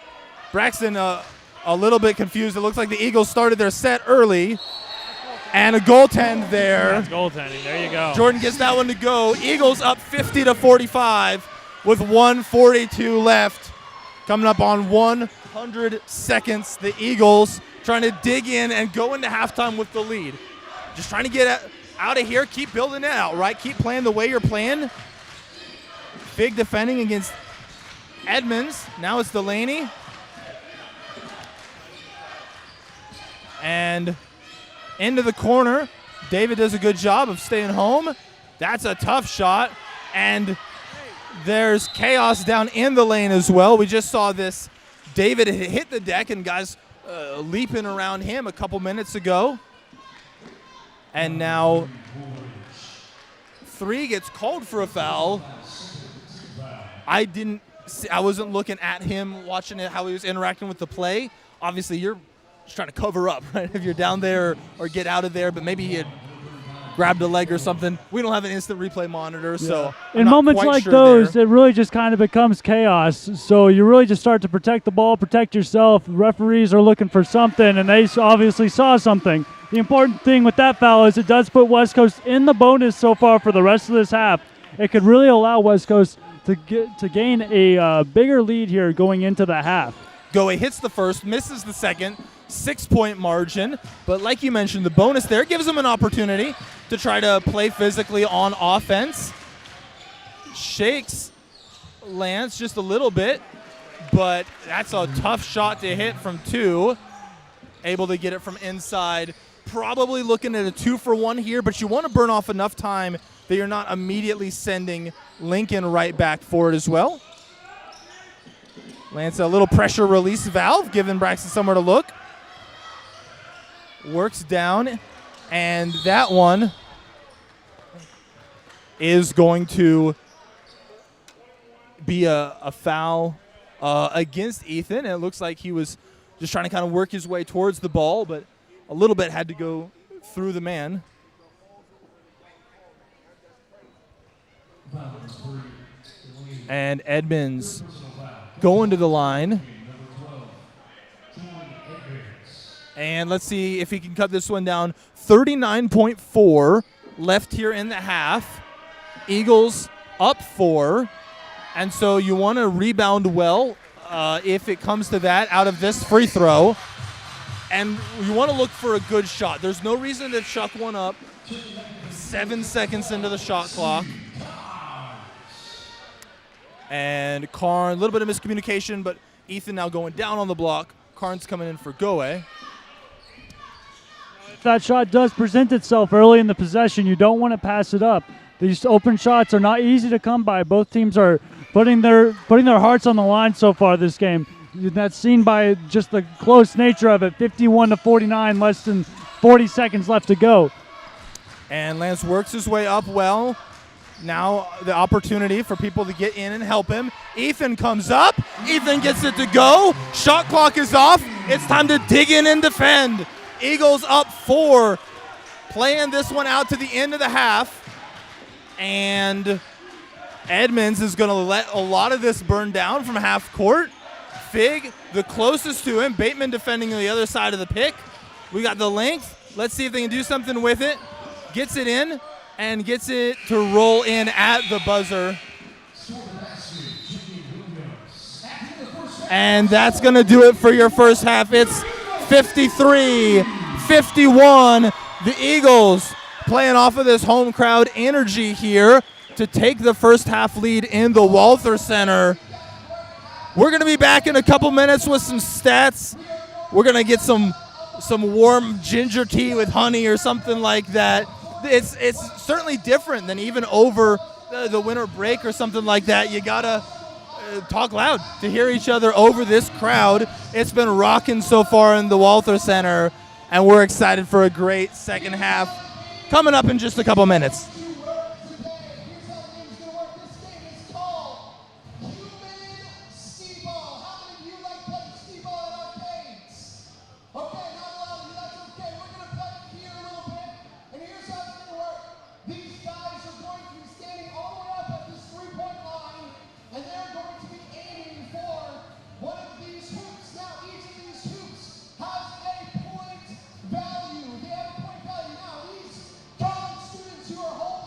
Braxton a little bit confused. It looks like the Eagles started their set early. And a goaltend there. That's goaltending. There you go. Jordan gets that one to go. Eagles up 50-45 with 1:42 left. Coming up on 100 seconds. The Eagles trying to dig in and go into halftime with the lead. Just trying to get out of here. Keep building it out, right? Keep playing the way you're playing. Big defending against Edmonds. Now it's Delaney. And into the corner. David does a good job of staying home. That's a tough shot. And There's chaos down in the lane as well. We just saw this. David hit the deck and guys leaping around him a couple minutes ago. And now 3 gets called for a foul. I wasn't looking at him, watching how he was interacting with the play. Obviously, you're just trying to cover up, right? If you're down there or get out of there, but maybe he had grabbed a leg or something. We don't have an instant replay monitor, so I'm in not moments quite like sure those, there. it really just kind of becomes chaos. So you really just start to protect the ball, protect yourself. Referees are looking for something, and they obviously saw something. The important thing with that foul is it does put West Coast in the bonus so far for the rest of this half. It could really allow West Coast to gain a bigger lead here going into the half. Goe hits the first, misses the second, 6-point margin. But like you mentioned, the bonus there gives him an opportunity to try to play physically on offense. Shakes Lance just a little bit, but that's a tough shot to hit from 2. Able to get it from inside. Probably looking at a 2-for-1 here, but you want to burn off enough time that you're not immediately sending Lincoln right back for it as well. Lance, a little pressure release valve, giving Braxton somewhere to look. Works down, and that one is going to be a foul against Ethan. It looks like he was just trying to kind of work his way towards the ball, but a little bit had to go through the man. And Edmonds going to the line. And let's see if he can cut this one down. 39.4 left here in the half. Eagles up 4. And so you want to rebound well if it comes to that out of this free throw. And you want to look for a good shot. There's no reason to chuck one up 7 seconds into the shot clock. And Karn, a little bit of miscommunication, but Ethan now going down on the block. Karn's coming in for Goe. If that shot does present itself early in the possession, you don't want to pass it up. These open shots are not easy to come by. Both teams are putting their hearts on the line so far this game. That's seen by just the close nature of it. 51-49, less than 40 seconds left to go. And Lance works his way up well. Now the opportunity for people to get in and help him. Ethan comes up. Ethan gets it to go. Shot clock is off. It's time to dig in and defend. Eagles up 4. Playing this one out to the end of the half. And Edmonds is going to let a lot of this burn down from half court. Fig, the closest to him. Bateman defending on the other side of the pick. We got the length. Let's see if they can do something with it. Gets it in and gets it to roll in at the buzzer. And that's going to do it for your first half. It's 53-51. The Eagles playing off of this home crowd energy here to take the first half lead in the Walther Center. We're going to be back in a couple minutes with some stats. We're going to get some warm ginger tea with honey or something like that. It's certainly different than even over the winter break or something like that. You got to talk loud to hear each other over this crowd. It's been rocking so far in the Walther Center, and we're excited for a great second half coming up in just a couple minutes. Value. They have a point value. Now, these college students who are holding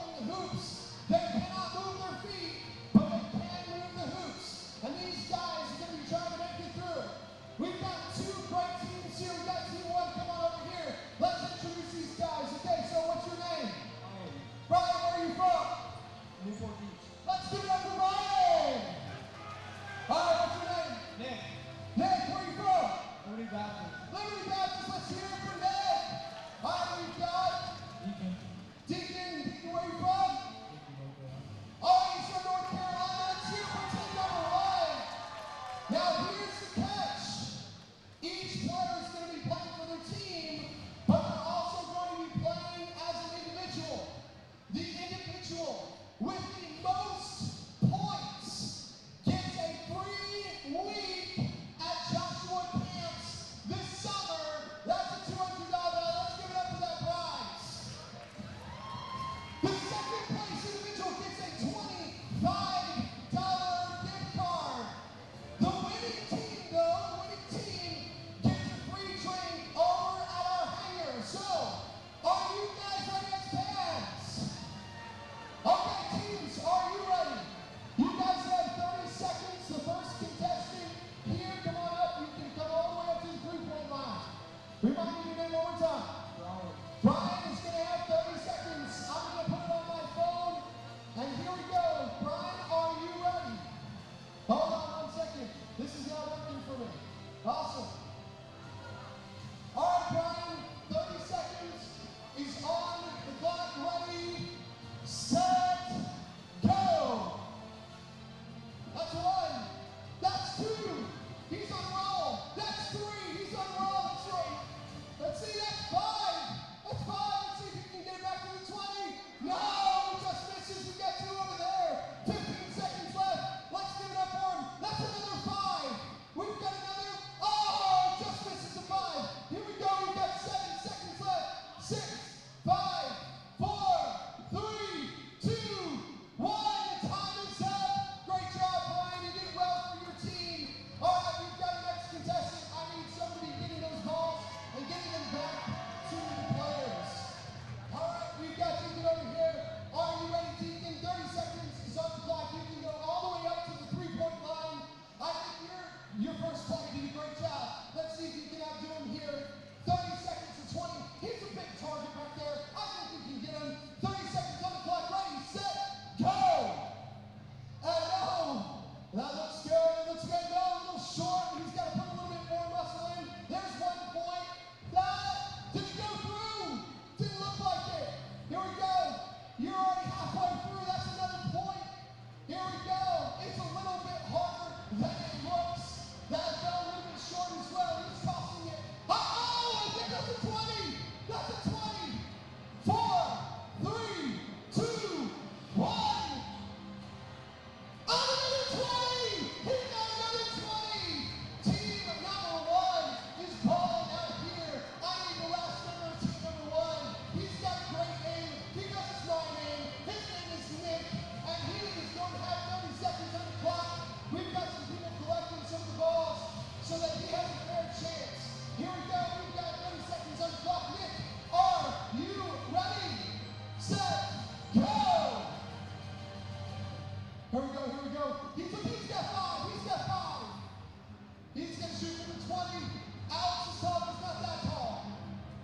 20. Alex is tall, but not that tall.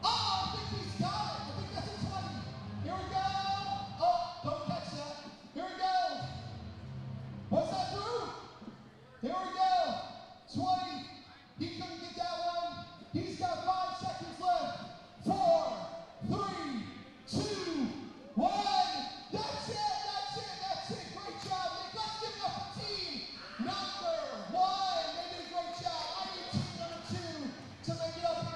Oh, I think he's got it. I think that's a 20. Here we go. Oh, don't catch that. Here we go. What's that through? Here we go. 20. He couldn't get that one. He's got 5 seconds left. 4, 3, 2, 1. That's it. That's it. That's it. Great job, Nick. Let's give it up for team number 1. They did a great job. I need team number 2 to make it up.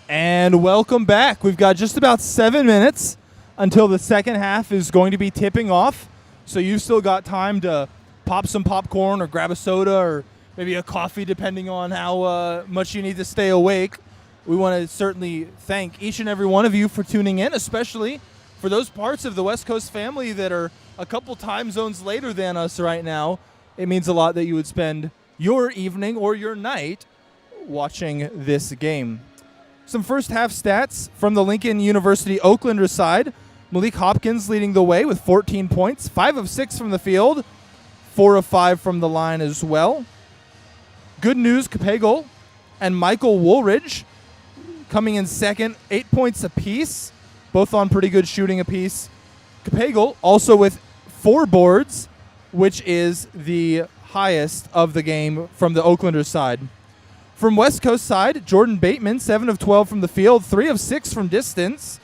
And welcome back. We've got just about 7 minutes until the second half is going to be tipping off. So you've still got time to pop some popcorn or grab a soda or maybe a coffee, depending on how much you need to stay awake. We want to certainly thank each and every one of you for tuning in, especially for those parts of the West Coast family that are a couple time zones later than us right now. It means a lot that you would spend your evening or your night watching this game. Some first half stats from the Lincoln University Oaklander side. Malik Hopkins leading the way with 14 points, 5 of 6 from the field, 4 of 5 from the line as well. Good news, Capegel and Michael Woolridge coming in second, 8 points apiece, both on pretty good shooting apiece. Capegel also with 4 boards, which is the highest of the game from the Oaklander side. From West Coast side, Jordan Bateman, 7 of 12 from the field, 3 of 6 from distance,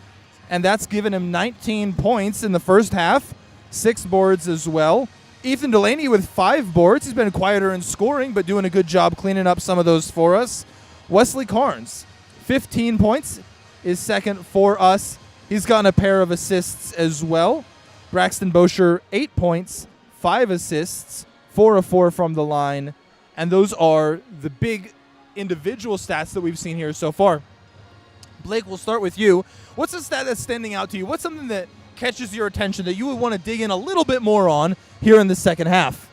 and that's given him 19 points in the first half, 6 boards as well. Ethan Delaney with 5 boards. He's been quieter in scoring, but doing a good job cleaning up some of those for us. Wesley Carnes, 15 points, is second for us. He's gotten a pair of assists as well. Braxton Bosher, 8 points, 5 assists, 4 of 4 from the line. And those are the big individual stats that we've seen here so far. Blake, we'll start with you. What's a stat that's standing out to you? What's something that catches your attention that you would want to dig in a little bit more on here in the second half?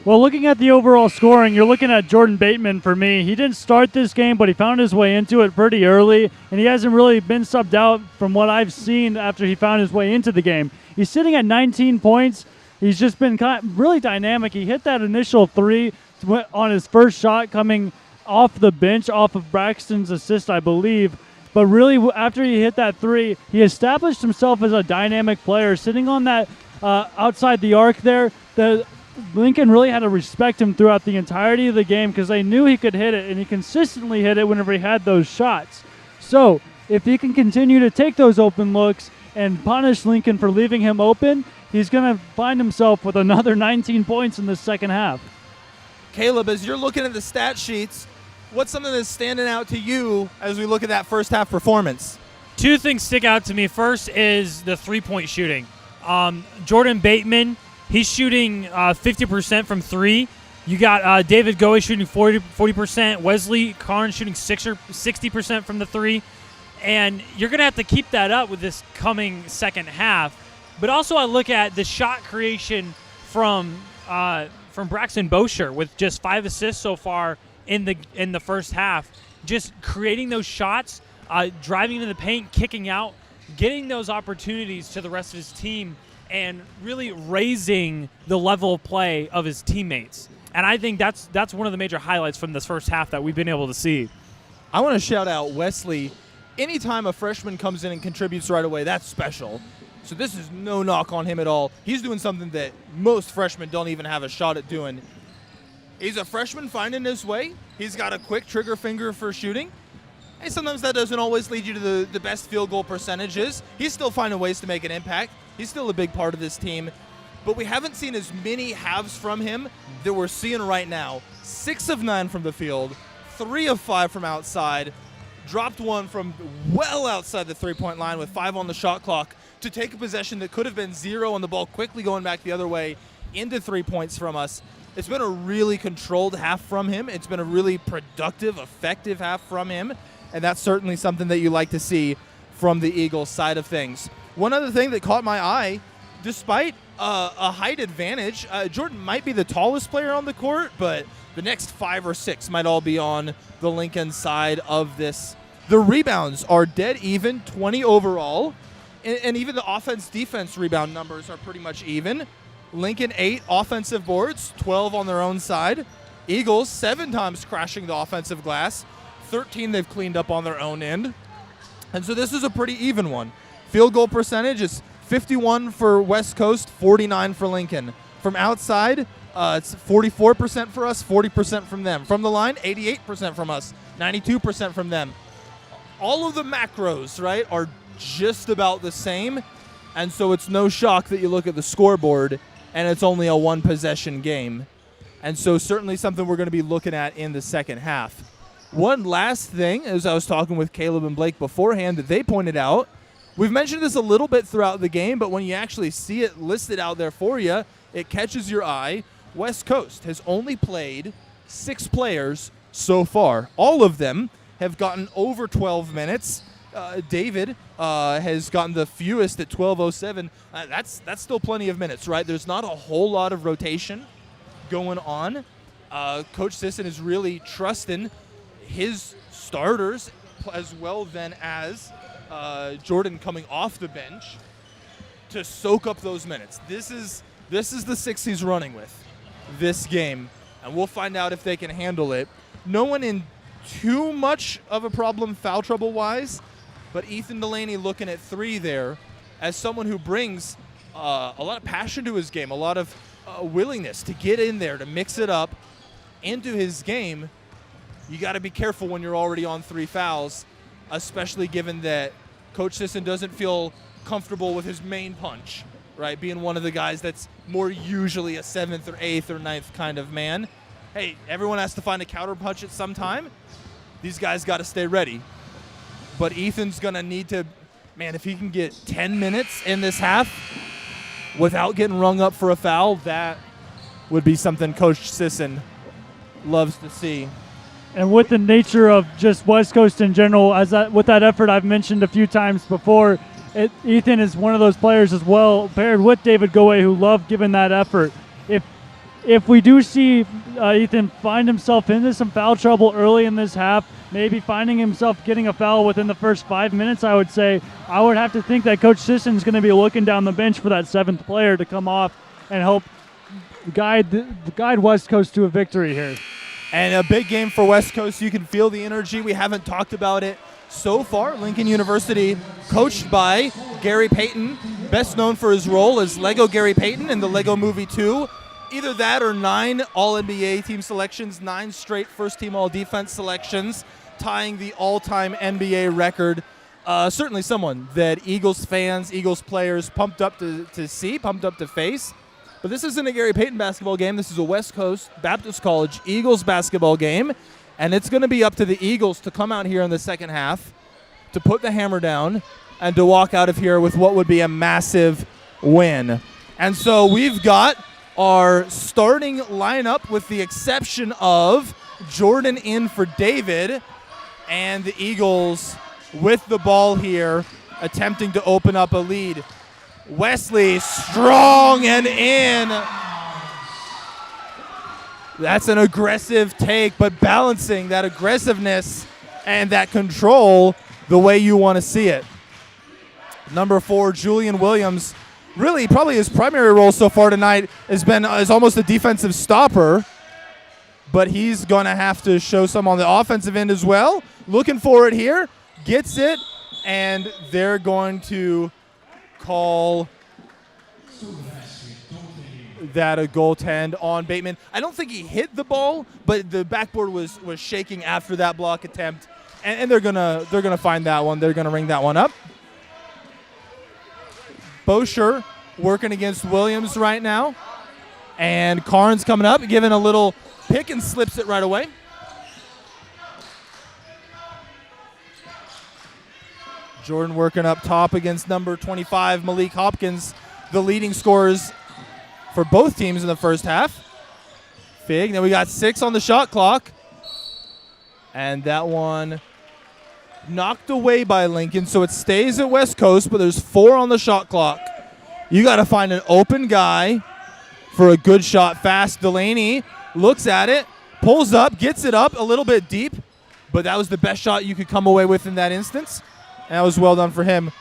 Well, looking at the overall scoring, you're looking at Jordan Bateman for me. He didn't start this game, but he found his way into it pretty early, and he hasn't really been subbed out from what I've seen after he found his way into the game. He's sitting at 19 points. He's just been really dynamic. He hit that initial 3 on his first shot coming off the bench, off of Braxton's assist, I believe. But really, after he hit that 3, he established himself as a dynamic player, sitting on that outside the arc there. Lincoln really had to respect him throughout the entirety of the game because they knew he could hit it, and he consistently hit it whenever he had those shots. So if he can continue to take those open looks and punish Lincoln for leaving him open, he's going to find himself with another 19 points in the second half. Caleb, as you're looking at the stat sheets, what's something that's standing out to you as we look at that first half performance? 2 things stick out to me. First is the three-point shooting. Jordan Bateman, he's shooting 50% from 3. You got David Goey shooting 40%, Wesley Carnes shooting 60% from the 3. And you're going to have to keep that up with this coming second half. But also I look at the shot creation from Braxton Bosher with just 5 assists so far in the first half. Just creating those shots, driving into the paint, kicking out, getting those opportunities to the rest of his team, and really raising the level of play of his teammates. And I think that's one of the major highlights from this first half that we've been able to see. I want to shout out Wesley. Anytime a freshman comes in and contributes right away, that's special. So this is no knock on him at all. He's doing something that most freshmen don't even have a shot at doing. He's a freshman finding his way. He's got a quick trigger finger for shooting. And sometimes that doesn't always lead you to the best field goal percentages. He's still finding ways to make an impact. He's still a big part of this team. But we haven't seen as many halves from him that we're seeing right now. 6 of 9 from the field, 3 of 5 from outside, dropped 1 from well outside the three-point line with 5 on the shot clock to take a possession that could have been 0 on the ball, quickly going back the other way into 3 points from us. It's been a really controlled half from him. It's been a really productive, effective half from him, and that's certainly something that you like to see from the Eagles side of things. One other thing that caught my eye, despite a height advantage, Jordan might be the tallest player on the court, but the next 5 or 6 might all be on the Lincoln side of this. The rebounds are dead even, 20 overall, and even the offense-defense rebound numbers are pretty much even. Lincoln 8 offensive boards, 12 on their own side. Eagles 7 times crashing the offensive glass, 13 they've cleaned up on their own end. And so this is a pretty even one. Field goal percentage is 51 for West Coast, 49 for Lincoln. From outside, it's 44% for us, 40% from them. From the line, 88% from us, 92% from them. All of the macros, right, are just about the same. And so it's no shock that you look at the scoreboard and it's only a 1-possession game. And so certainly something we're going to be looking at in the second half. One last thing, as I was talking with Caleb and Blake beforehand, that they pointed out, we've mentioned this a little bit throughout the game, but when you actually see it listed out there for you, it catches your eye. West Coast has only played 6 players so far. All of them have gotten over 12 minutes. David has gotten the fewest at 12:07. That's still plenty of minutes, right? There's not a whole lot of rotation going on. Coach Sisson is really trusting his starters as well then as Jordan coming off the bench to soak up those minutes. This is the 6 he's running with this game, and we'll find out if they can handle it. No one in too much of a problem foul trouble wise, but Ethan Delaney looking at 3 there as someone who brings a lot of passion to his game, a lot of willingness to get in there, to mix it up into his game. You got to be careful when you're already on 3 fouls, especially given that Coach Sisson doesn't feel comfortable with his main punch, right? Being one of the guys that's more usually a 7th or 8th or 9th kind of man. Hey, everyone has to find a counter punch at some time. These guys got to stay ready. But Ethan's going to need to, man, if he can get 10 minutes in this half without getting rung up for a foul, that would be something Coach Sisson loves to see. And with the nature of just West Coast in general, with that effort I've mentioned a few times before, Ethan is one of those players as well, paired with David Goe, who love giving that effort. If we do see Ethan find himself into some foul trouble early in this half, maybe finding himself getting a foul within the first 5 minutes, I would have to think that Coach Sisson is going to be looking down the bench for that 7th player to come off and help guide West Coast to a victory here. And a big game for West Coast. You can feel the energy. We haven't talked about it so far. Lincoln University, coached by Gary Payton, best known for his role as Lego Gary Payton in the Lego Movie 2. Either that or 9 All-NBA team selections, 9 straight first-team All-Defense selections, tying the all-time NBA record. Certainly someone that Eagles fans, Eagles players pumped up to see, pumped up to face. But this isn't a Gary Payton basketball game. This is a West Coast Baptist College Eagles basketball game. And it's going to be up to the Eagles to come out here in the second half, to put the hammer down, and to walk out of here with what would be a massive win. And so we've got our starting lineup with the exception of Jordan in for David, and the Eagles with the ball here attempting to open up a lead. Wesley strong and in. That's an aggressive take, but balancing that aggressiveness and that control the way you want to see it. Number 4, Julian Williams, really probably his primary role so far tonight is almost a defensive stopper, but he's going to have to show some on the offensive end as well. Looking for it here, gets it, and they're going to call that a goaltend on Bateman. I don't think he hit the ball, but the backboard was shaking after that block attempt, and they're gonna find that one. They're gonna ring that one up. Bosher working against Williams right now, and Carnes coming up, giving a little pick and slips it right away. Jordan working up top against number 25, Malik Hopkins, the leading scorers for both teams in the first half. Fig, then we got 6 on the shot clock. And that one knocked away by Lincoln, so it stays at West Coast, but there's 4 on the shot clock. You got to find an open guy for a good shot fast. Delaney looks at it, pulls up, gets it up a little bit deep, but that was the best shot you could come away with in that instance. And that was well done for him.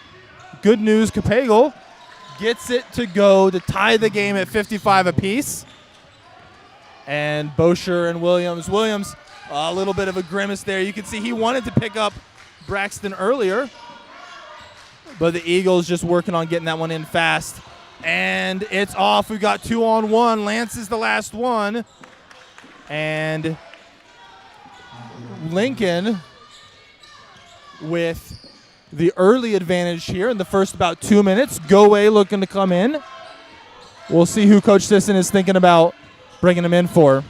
Good news, Capagel gets it to go to tie the game at 55 apiece. And Bosher and Williams, a little bit of a grimace there. You can see he wanted to pick up Braxton earlier, but the Eagles just working on getting that one in fast. And it's off. We've got 2-on-1. Lance is the last one. And Lincoln with the early advantage here in the first about 2 minutes. Goe looking to come in. We'll see who Coach Sisson is thinking about bringing him in for.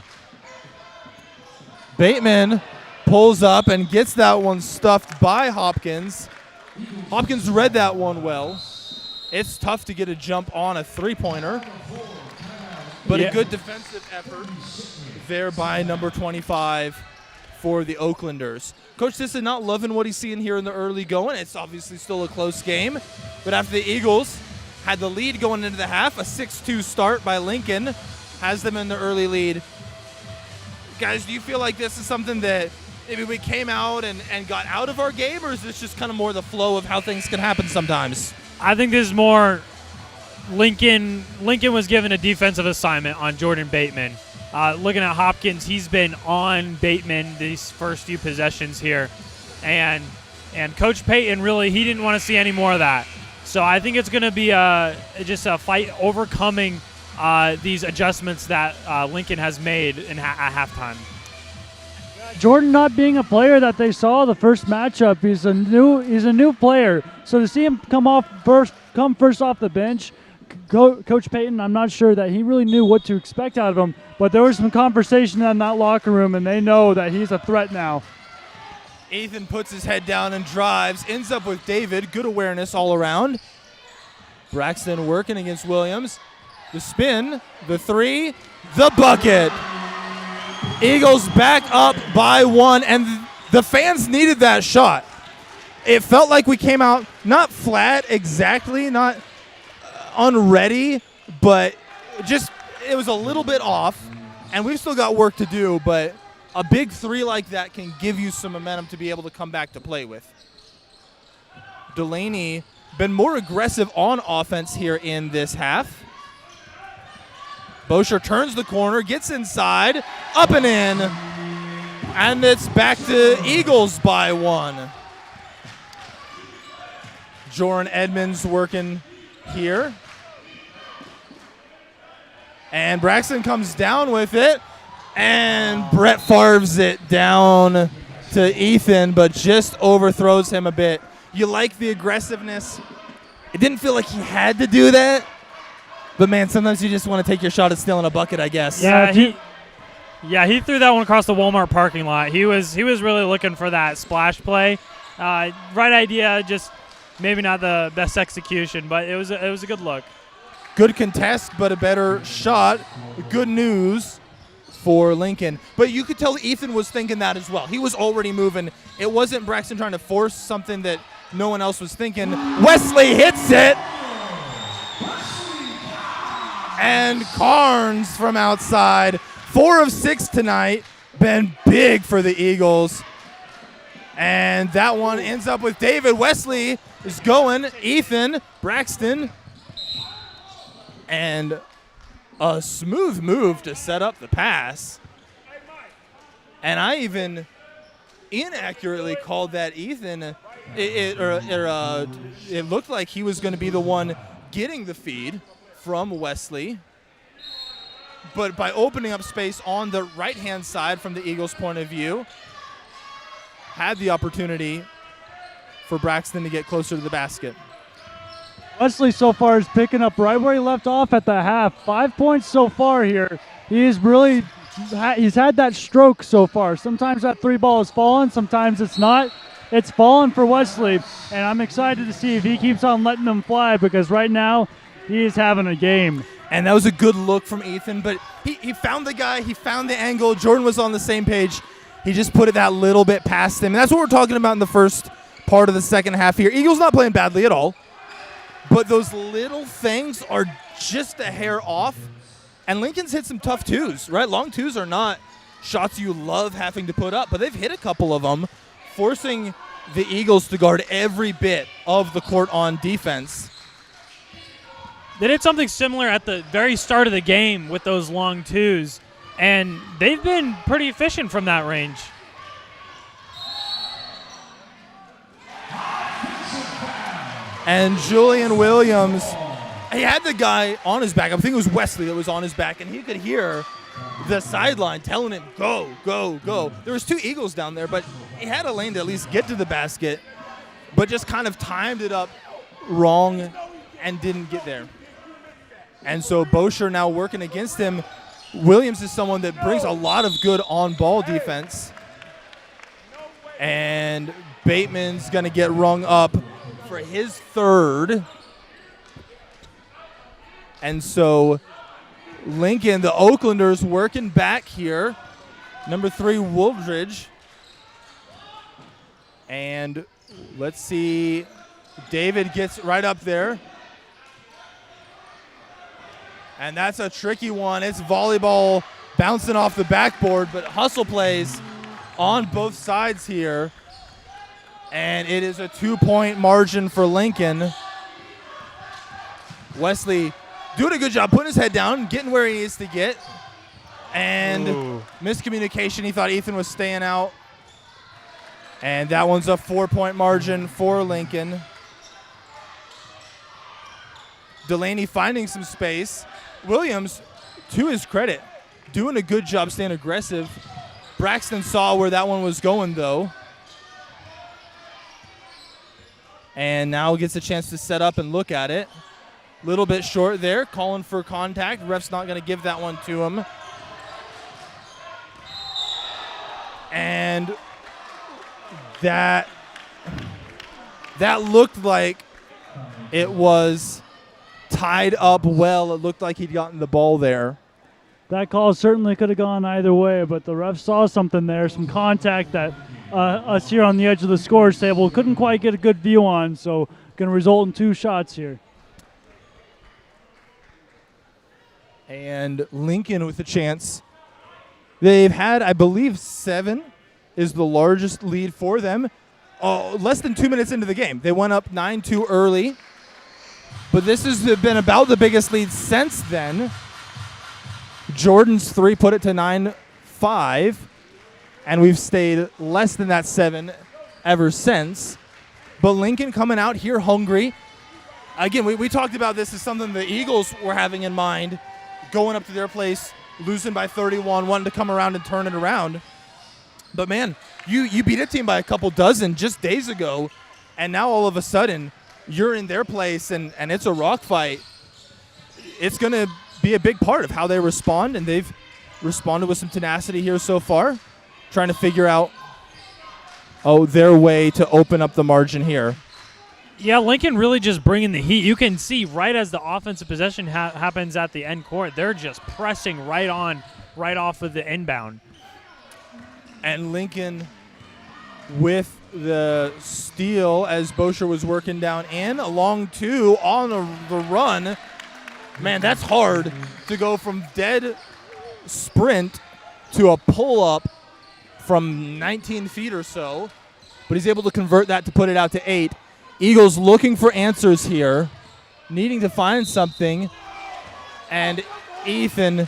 Bateman pulls up and gets that one stuffed by Hopkins. Hopkins read that one well. It's tough to get a jump on a three-pointer, but a good defensive effort there by number 25 for the Oaklanders. Coach Sisson not loving what he's seeing here in the early going. It's obviously still a close game, but after the Eagles had the lead going into the half, a 6-2 start by Lincoln has them in the early lead. Guys, do you feel like this is something that maybe we came out and got out of our game, or is this just kind of more the flow of how things can happen sometimes? I think this is more Lincoln was given a defensive assignment on Jordan Bateman. Looking at Hopkins, he's been on Bateman these first few possessions here. And Coach Payton really, he didn't want to see any more of that. So I think it's going to be just a fight overcoming these adjustments that Lincoln has made at halftime. Jordan not being a player that they saw the first matchup, he's a new player. So to see him come first off the bench, Coach Payton, I'm not sure that he really knew what to expect out of him, but there was some conversation in that locker room, and they know that he's a threat now. Ethan puts his head down and drives, ends up with David. Good awareness all around. Braxton working against Williams. The spin, the three, the bucket. Eagles back up by one, and the fans needed that shot. It felt like we came out not flat exactly, not unready, but just it was a little bit off, and we've still got work to do, but a big three like that can give you some momentum to be able to come back to play with. Delaney been more aggressive on offense here in this half. Bosher turns the corner, gets inside, up and in, and it's back to Eagles by one. Joran Edmonds working here. And Braxton comes down with it, and Brett Favre's it down to Ethan, but just overthrows him a bit. You like the aggressiveness. It didn't feel like he had to do that. But, man, sometimes you just want to take your shot at stealing a bucket, I guess. Yeah, he threw that one across the Walmart parking lot. He was really looking for that splash play. Right idea, just maybe not the best execution, but it was a good look. Good contest, but a better shot. Good news for Lincoln. But you could tell Ethan was thinking that as well. He was already moving. It wasn't Braxton trying to force something that no one else was thinking. Wesley hits it. And Carnes from outside. 4 of 6 tonight. Been big for the Eagles. And that one ends up with David. Wesley is going. Ethan, Braxton. And a smooth move to set up the pass. And I even inaccurately called that Ethan. It looked like he was going to be the one getting the feed from Wesley. But by opening up space on the right-hand side from the Eagles' point of view, had the opportunity for Braxton to get closer to the basket. Wesley so far is picking up right where he left off at the half. 5 points so far here. He's had that stroke so far. Sometimes that three ball is falling, sometimes it's not. It's falling for Wesley, and I'm excited to see if he keeps on letting them fly, because right now he is having a game. And that was a good look from Ethan, but he found the guy, he found the angle. Jordan was on the same page. He just put it that little bit past him. And that's what we're talking about in the first part of the second half here. Eagles not playing badly at all, but those little things are just a hair off. And Lincoln's hit some tough twos, right? Long twos are not shots you love having to put up, but they've hit a couple of them, forcing the Eagles to guard every bit of the court on defense. They did something similar at the very start of the game with those long twos, and they've been pretty efficient from that range. And Julian Williams, he had the guy on his back. I think it was Wesley that was on his back, and he could hear the sideline telling him, go, go, go. There was 2 Eagles down there, but he had a lane to at least get to the basket, but just kind of timed it up wrong and didn't get there. And so Bosher now working against him. Williams is someone that brings a lot of good on-ball defense. And Bateman's going to get rung up for his third. And so Lincoln, the Oaklanders, working back here. Number 3, Woolridge. And let's see. David gets right up there. And that's a tricky one. It's volleyball bouncing off the backboard, but hustle plays on both sides here. And it is a 2-point margin for Lincoln. Wesley doing a good job putting his head down, getting where he needs to get. And miscommunication. He thought Ethan was staying out. And that one's a 4-point margin for Lincoln. Delaney finding some space. Williams, to his credit, doing a good job staying aggressive. Braxton saw where that one was going, though. And now gets a chance to set up and look at it. Little bit short there, calling for contact. Ref's not going to give that one to him. And that looked like it was tied up well. It looked like he'd gotten the ball there. That call certainly could have gone either way, but the ref saw something there, some contact that us here on the edge of the scores table couldn't quite get a good view on, so going to result in 2 shots here. And Lincoln with a chance. They've had, I believe, 7 is the largest lead for them. Less than 2 minutes into the game. They went up 9-2 early. But this has been about the biggest lead since then. Jordan's 3 put it to 9-5. And we've stayed less than that 7 ever since. But Lincoln coming out here hungry. Again, we talked about this as something the Eagles were having in mind. Going up to their place, losing by 31, wanting to come around and turn it around. But, man, you beat a team by a couple dozen just days ago, and now all of a sudden you're in their place and it's a rock fight. It's going to be a big part of how they respond, and they've responded with some tenacity here so far, trying to figure out their way to open up the margin here. Yeah, Lincoln really just bringing the heat. You can see right as the offensive possession happens at the end court, they're just pressing right off of the inbound. And Lincoln with the steal as Bosher was working down in. Along 2 on the run. Man, that's hard to go from dead sprint to a pull-up from 19 feet or so. But he's able to convert that to put it out to 8. Eagles looking for answers here, needing to find something. And Ethan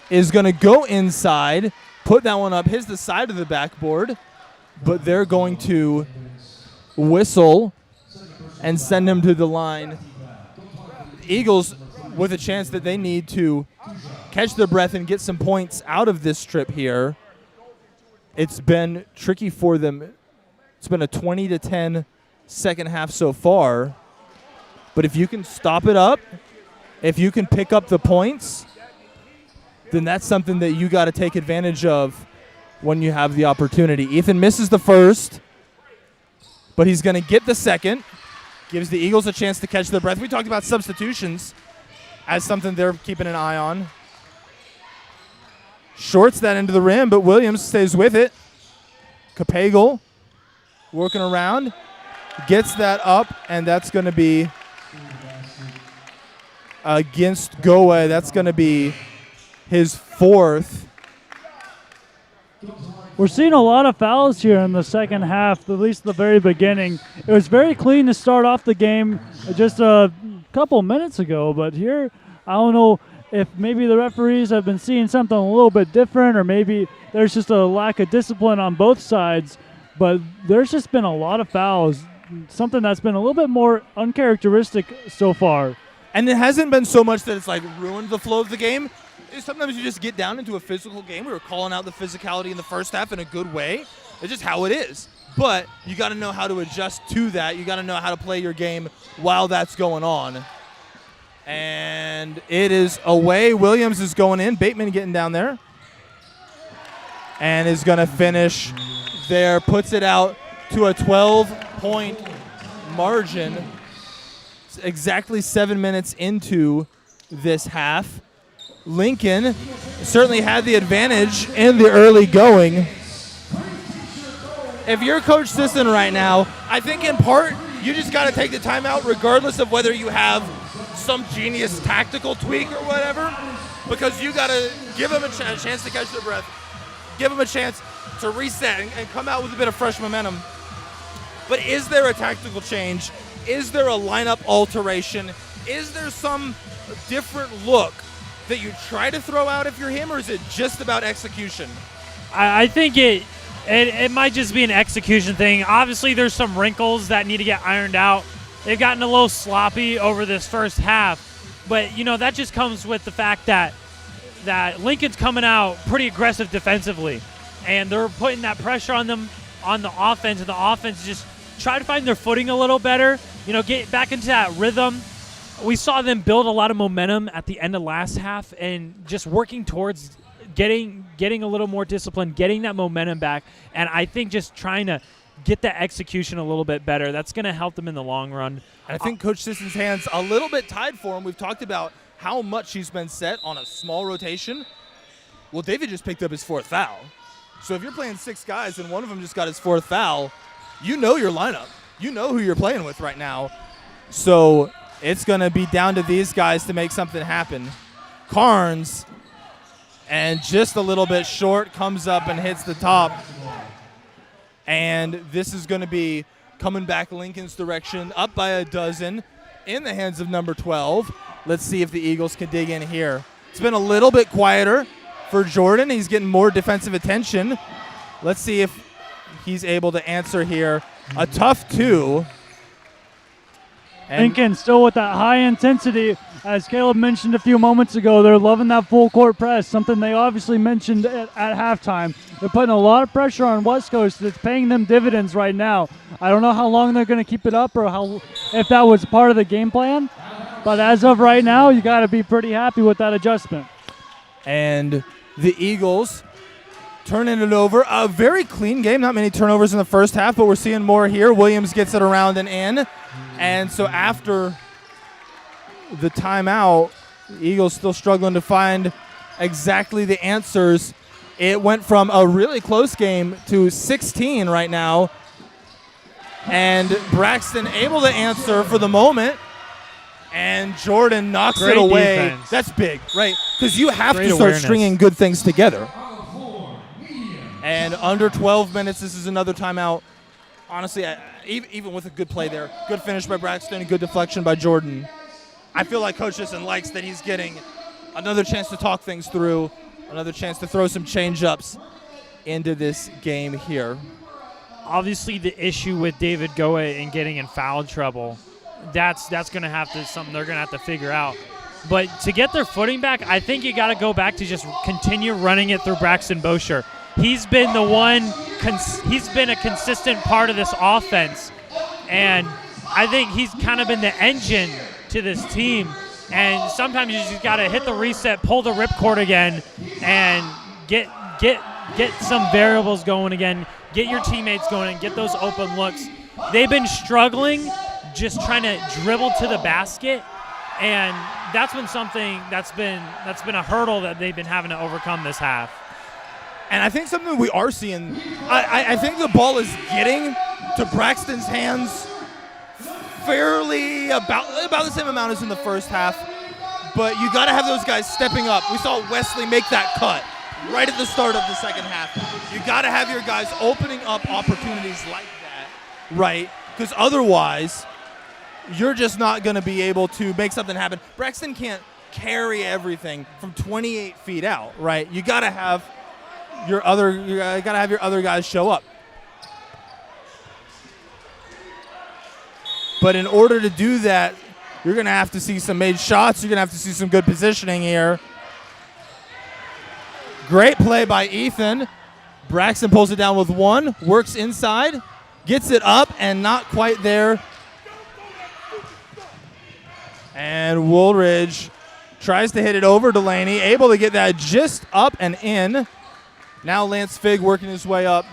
is going to go inside, put that one up, hits the side of the backboard, but they're going to whistle and send him to the line. Eagles with a chance that they need to catch their breath and get some points out of this trip here. It's been tricky for them. It's been a 20-10 second half so far. But if you can stop it up, if you can pick up the points, then that's something that you got to take advantage of when you have the opportunity. Ethan misses the first, but he's going to get the second. Gives the Eagles a chance to catch their breath. We talked about substitutions as something they're keeping an eye on. Shorts that into the rim, but Williams stays with it. Capagal working around. Gets that up, and that's going to be against Goe. That's going to be his 4th. We're seeing a lot of fouls here in the second half, at least the very beginning. It was very clean to start off the game just a couple minutes ago, but here, I don't know if maybe the referees have been seeing something a little bit different, or maybe there's just a lack of discipline on both sides, but there's just been a lot of fouls, something that's been a little bit more uncharacteristic so far. And it hasn't been so much that it's like ruined the flow of the game. Sometimes you just get down into a physical game. We were calling out the physicality in the first half in a good way. It's just how it is. But you got to know how to adjust to that. You got to know how to play your game while that's going on. And it is away. Williams is going in. Bateman getting down there. And is going to finish there, puts it out to a 12-point margin. It's exactly 7 minutes into this half. Lincoln certainly had the advantage in the early going. If you're Coach Sisson right now, I think in part you just got to take the timeout regardless of whether you have some genius tactical tweak or whatever, because you got to give them a chance to catch their breath, give them a chance to reset and come out with a bit of fresh momentum. But is there a tactical change? Is there a lineup alteration? Is there some different look that you try to throw out if you're him, or is it just about execution? I think it might just be an execution thing. Obviously, there's some wrinkles that need to get ironed out. They've gotten a little sloppy over this first half, but that just comes with the fact that Lincoln's coming out pretty aggressive defensively, and they're putting that pressure on them on the offense, and the offense just try to find their footing a little better. Get back into that rhythm. We saw them build a lot of momentum at the end of last half, and just working towards getting a little more discipline, getting that momentum back, and I think just trying to get that execution a little bit better. That's going to help them in the long run. And I think Coach Sisson's hands a little bit tied for him. We've talked about how much he's been set on a small rotation. Well, David just picked up his 4th foul. So if you're playing 6 guys and one of them just got his 4th foul, you know your lineup. You know who you're playing with right now. So it's going to be down to these guys to make something happen. Carnes, and just a little bit short, comes up and hits the top. And this is going to be coming back Lincoln's direction, up by a dozen in the hands of number 12. Let's see if the Eagles can dig in here. It's been a little bit quieter for Jordan. He's getting more defensive attention. Let's see if he's able to answer here. A tough 2. Lincoln still with that high intensity. As Caleb mentioned a few moments ago, they're loving that full court press, something they obviously mentioned at halftime. They're putting a lot of pressure on West Coast. It's paying them dividends right now. I don't know how long they're going to keep it up or if that was part of the game plan, but as of right now, you got to be pretty happy with that adjustment. And the Eagles turning it over. A very clean game. Not many turnovers in the first half, but we're seeing more here. Williams gets it around and in. And so after the timeout, the Eagles still struggling to find exactly the answers. It went from a really close game to 16 right now. And Braxton able to answer for the moment. And Jordan knocks it away. Defense. That's big, right? Because you have Great to start awareness. stringing good things together. And under 12 minutes, this is another timeout. Honestly, even with a good play there, good finish by Braxton, good deflection by Jordan. I feel like Coach Sisson likes that he's getting another chance to talk things through, another chance to throw some change-ups into this game here. Obviously, the issue with David Goa and getting in foul trouble, that's going to have to something they're going to have to figure out. But to get their footing back, I think you got to go back to just continue running it through Braxton Bosher. He's been the one. He's been a consistent part of this offense, and I think he's kind of been the engine to this team. And sometimes you just got to hit the reset, pull the ripcord again, and get some variables going again. Get your teammates going and get those open looks. They've been struggling just trying to dribble to the basket, and that's been something that's been a hurdle that they've been having to overcome this half. And I think something we are seeing, I think the ball is getting to Braxton's hands fairly about the same amount as in the first half. But you got to have those guys stepping up. We saw Wesley make that cut right at the start of the second half. You got to have your guys opening up opportunities like that, right? Because otherwise, you're just not going to be able to make something happen. Braxton can't carry everything from 28 feet out, right? You got to have your other guys show up. But in order to do that, you're going to have to see some made shots. You're going to have to see some good positioning here. Great play by Ethan. Braxton pulls it down with one, works inside, gets it up, and not quite there. And Woolridge tries to hit it over Delaney, able to get that just up and in. Now Lance Figg working his way up.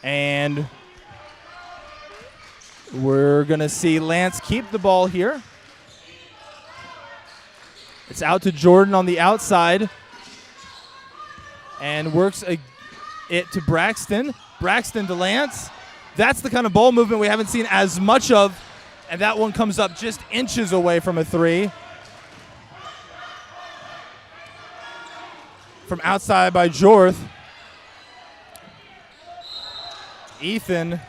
And we're going to see Lance keep the ball here. It's out to Jordan on the outside. And works it to Braxton. Braxton to Lance. That's the kind of ball movement we haven't seen as much of. And that one comes up just inches away from a three. From outside by Jorth. Ethan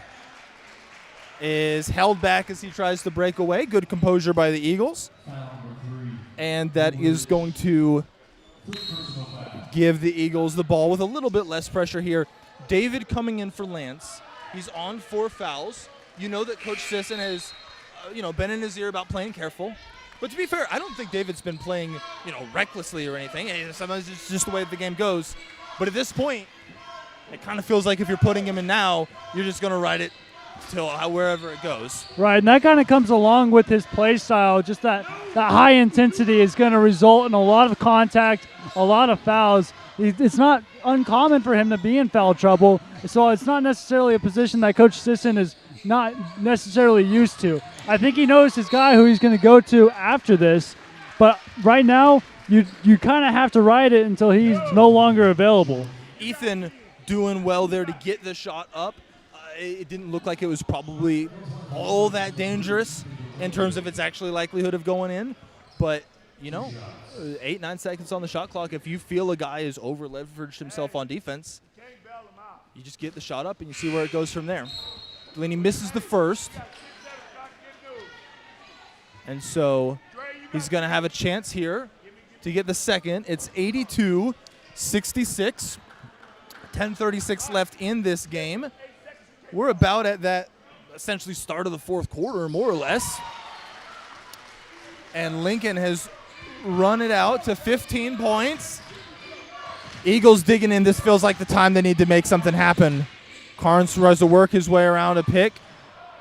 is held back as he tries to break away. Good composure by the Eagles. And that is going to give the Eagles the ball with a little bit less pressure here. David coming in for Lance. He's on 4 fouls. You know that Coach Sisson has, been in his ear about playing careful. But to be fair, I don't think David's been playing, recklessly or anything. Sometimes it's just the way the game goes. But at this point, it kind of feels like if you're putting him in now, you're just going to ride it till wherever it goes. Right, and that kind of comes along with his play style. Just that high intensity is going to result in a lot of contact, a lot of fouls. It's not uncommon for him to be in foul trouble, so it's not necessarily a position that Coach Sisson is not necessarily used to. I think he knows his guy who he's going to go to after this, but right now you kind of have to ride it until he's no longer available. Ethan doing well there to get the shot up. It didn't look like it was probably all that dangerous in terms of its actually likelihood of going in. But, 8-9 seconds on the shot clock. If you feel a guy is over-leveraged himself on defense, you just get the shot up and you see where it goes from there. Delaney misses the first. And so he's going to have a chance here to get the second. It's 82-66. 10:36 left in this game. We're about at that essentially start of the fourth quarter, more or less. And Lincoln has run it out to 15 points. Eagles digging in. This feels like the time they need to make something happen. Carnes tries to work his way around a pick.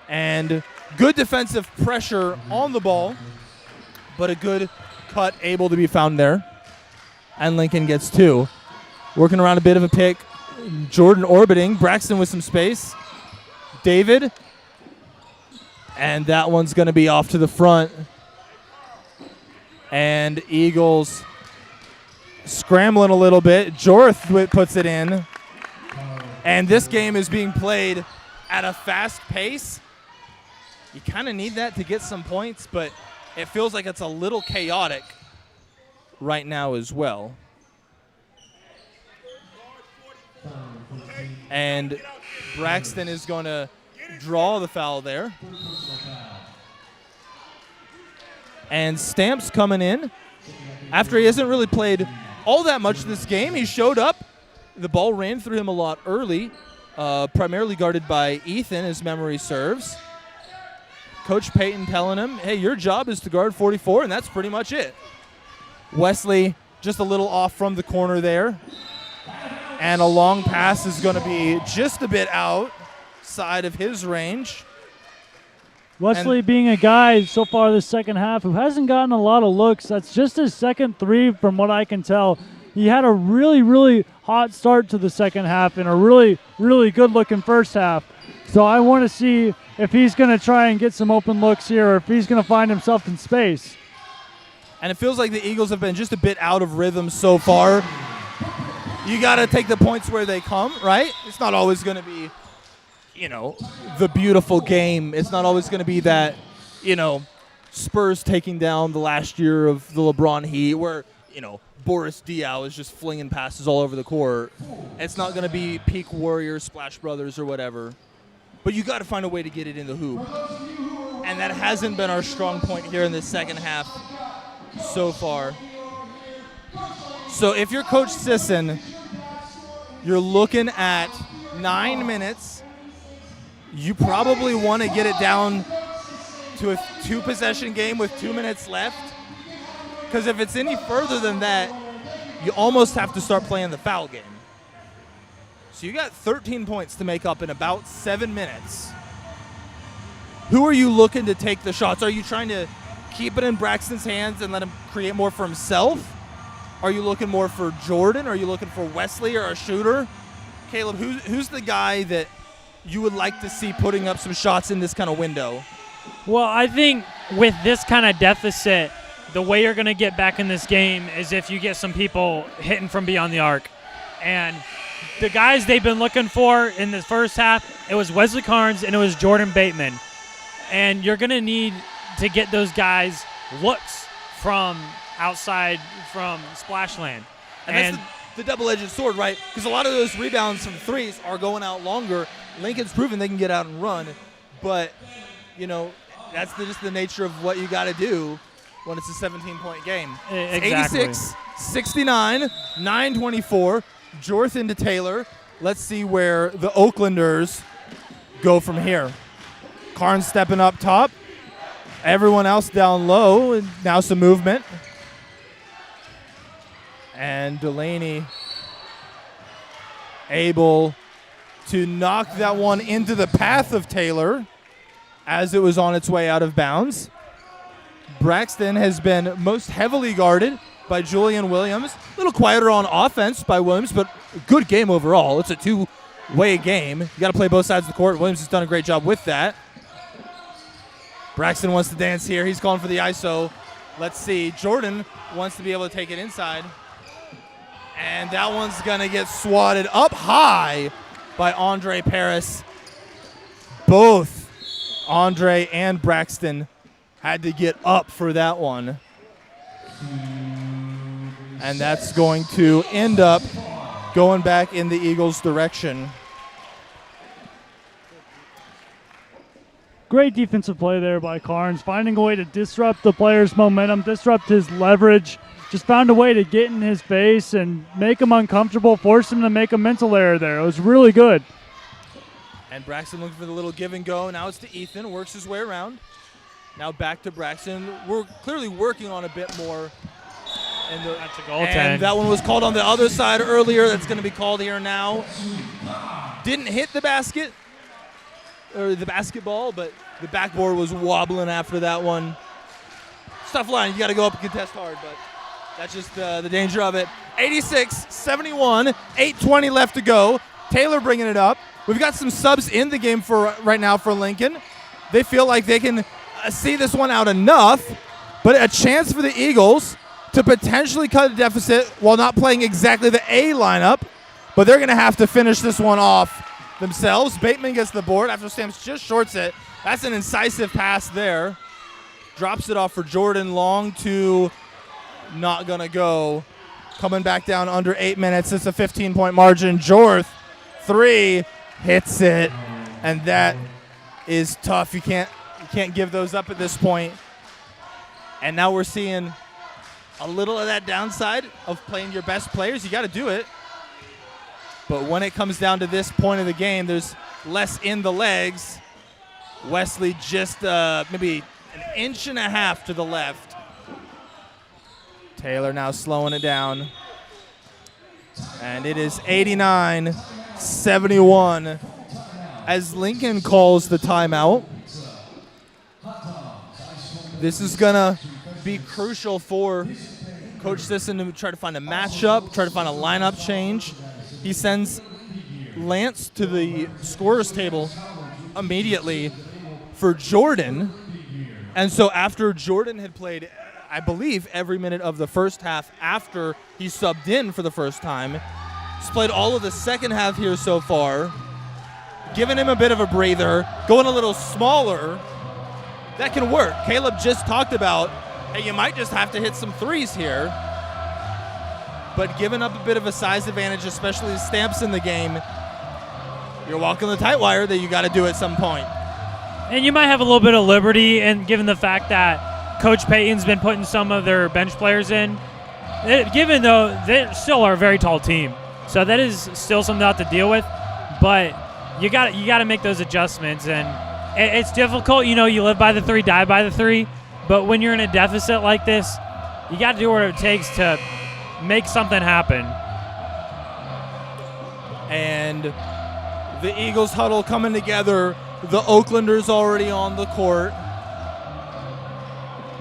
And good defensive pressure on the ball, but a good cut able to be found there. And Lincoln gets 2. Working around a bit of a pick. Jordan orbiting. Braxton with some space. David. And that one's going to be off to the front. And Eagles scrambling a little bit. Jorth puts it in. And this game is being played at a fast pace. You kind of need that to get some points, but it feels like it's a little chaotic right now as well. And Braxton is going to draw the foul there. And Stamps coming in. After he hasn't really played all that much this game, he showed up. The ball ran through him a lot early, primarily guarded by Ethan, as memory serves. Coach Payton telling him, hey, your job is to guard 44, and that's pretty much it. Wesley just a little off from the corner there. And a long pass is going to be just a bit outside of his range. Wesley being a guy so far this second half who hasn't gotten a lot of looks. That's just his second 3 from what I can tell. He had a really, really hot start to the second half and a really, really good-looking first half. So I want to see if he's going to try and get some open looks here or if he's going to find himself in space. And it feels like the Eagles have been just a bit out of rhythm so far. You got to take the points where they come, right? It's not always going to be, the beautiful game. It's not always going to be that, Spurs taking down the last year of the LeBron Heat where, Boris Diaw is just flinging passes all over the court. It's not going to be peak Warriors, Splash Brothers, or whatever. But you got to find a way to get it in the hoop. And that hasn't been our strong point here in the second half so far. So if you're Coach Sisson, you're looking at 9 minutes. You probably want to get it down to a 2-possession game with 2 minutes left. Because if it's any further than that, you almost have to start playing the foul game. So you got 13 points to make up in about 7 minutes. Who are you looking to take the shots? Are you trying to keep it in Braxton's hands and let him create more for himself? Are you looking more for Jordan? Are you looking for Wesley or a shooter? Caleb, who's the guy that you would like to see putting up some shots in this kind of window? Well, I think with this kind of deficit, the way you're going to get back in this game is if you get some people hitting from beyond the arc. And the guys they've been looking for in the first half, it was Wesley Carnes and it was Jordan Bateman. And you're going to need to get those guys looks from outside from splash land. And that's the double-edged sword, right? Because a lot of those rebounds from threes are going out longer. Lincoln's proven they can get out and run. But, you know, that's just the nature of what you got to do when it's a 17-point game. Exactly. 86-69, 9:24. Jorthan to Taylor. Let's see where the Oaklanders go from here. Carnes stepping up top. Everyone else down low. And now some movement. And Delaney able to knock that one into the path of Taylor as it was on its way out of bounds. Braxton has been most heavily guarded by Julian Williams. A little quieter on offense by Williams, but good game overall. It's a two-way game. You got to play both sides of the court. Williams has done a great job with that. Braxton wants to dance here. He's calling for the ISO. Let's see. Jordan wants to be able to take it inside. And that one's going to get swatted up high by Andre Paris. Both Andre and Braxton had to get up for that one. And that's going to end up going back in the Eagles' direction. Great defensive play there by Carnes, finding a way to disrupt the player's momentum, disrupt his leverage. Just found a way to get in his face and make him uncomfortable, force him to make a mental error there. It was really good. And Braxton looking for the little give and go. Now it's to Ethan, works his way around. Now back to Braxton. We're clearly working on a bit more. That's a goaltend. And that one was called on the other side earlier. That's going to be called here now. Didn't hit the basket, or the basketball, but the backboard was wobbling after that one. It's tough line. You got to go up and contest hard, but that's just the danger of it. 86-71, 8:20 left to go. Taylor bringing it up. We've got some subs in the game for right now for Lincoln. They feel like they can see this one out enough, but a chance for the Eagles to potentially cut a deficit while not playing exactly the A lineup, but they're going to have to finish this one off themselves. Bateman gets the board after Stamps just shorts it. That's an incisive pass there. Drops it off for Jordan. Long to not going to go. Coming back down under 8 minutes. It's a 15-point margin. Jorth, 3, hits it, and that is tough. You can't give those up at this point. And now we're seeing a little of that downside of playing your best players. You got to do it. But when it comes down to this point of the game, there's less in the legs. Wesley just maybe an inch and a half to the left. Taylor now slowing it down. And it is 89-71 as Lincoln calls the timeout. This is going to be crucial for Coach Sisson to try to find a matchup, try to find a lineup change. He sends Lance to the scorer's table immediately for Jordan. And so after Jordan had played, I believe, every minute of the first half after he subbed in for the first time, he's played all of the second half here so far, giving him a bit of a breather, going a little smaller. That can work. Caleb just talked about, hey, you might just have to hit some threes here. But giving up a bit of a size advantage, especially as Stamps in the game, you're walking the tight wire that you got to do at some point. And you might have a little bit of liberty, and given the fact that Coach Payton's been putting some of their bench players in, given though they still are a very tall team, so that is still something to have to deal with. But you got to make those adjustments, and it's difficult. You know, you live by the 3, die by the 3. But when you're in a deficit like this, you got to do what it takes to make something happen. And the Eagles huddle coming together. The Oaklanders already on the court.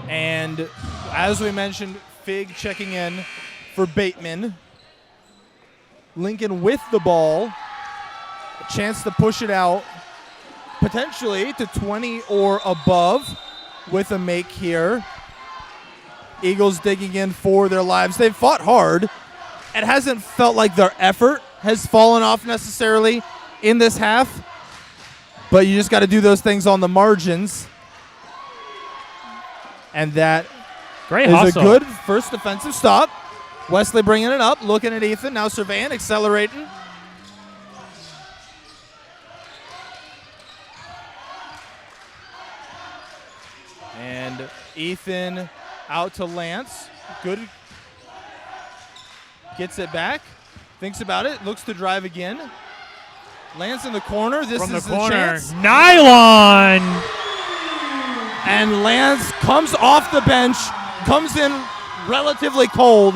And as we mentioned, Fig checking in for Bateman. Lincoln with the ball. A chance to push it out. potentially to 20 or above with a make here. Eagles digging in for their lives. They've fought hard. It hasn't felt like their effort has fallen off necessarily in this half, but you just got to do those things on the margins. And that Great is hustle. a good first defensive stop. Wesley bringing it up, looking at Ethan, now surveying, accelerating. And Ethan out to Lance. Good. Gets it back. Thinks about it. Looks to drive again. Lance in the corner. This From is the the corner. chance. Nylon. And Lance comes off the bench, comes in relatively cold,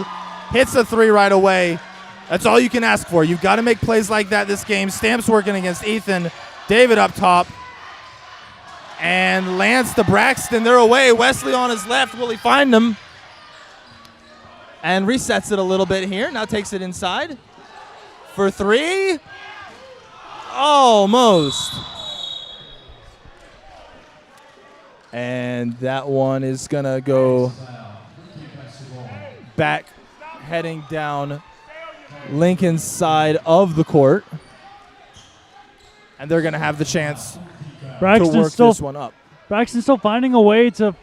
hits a three right away. That's all you can ask for. You've got to make plays like that this game. Stamps working against Ethan. David up top. And Lance to Braxton. They're away. Wesley on his left. Will he find them? And resets it a little bit here. Now takes it inside for three. Almost. And that one is going to go back, heading down Lincoln's side of the court. And they're going to have the chance to work this one up. Braxton's still finding a way to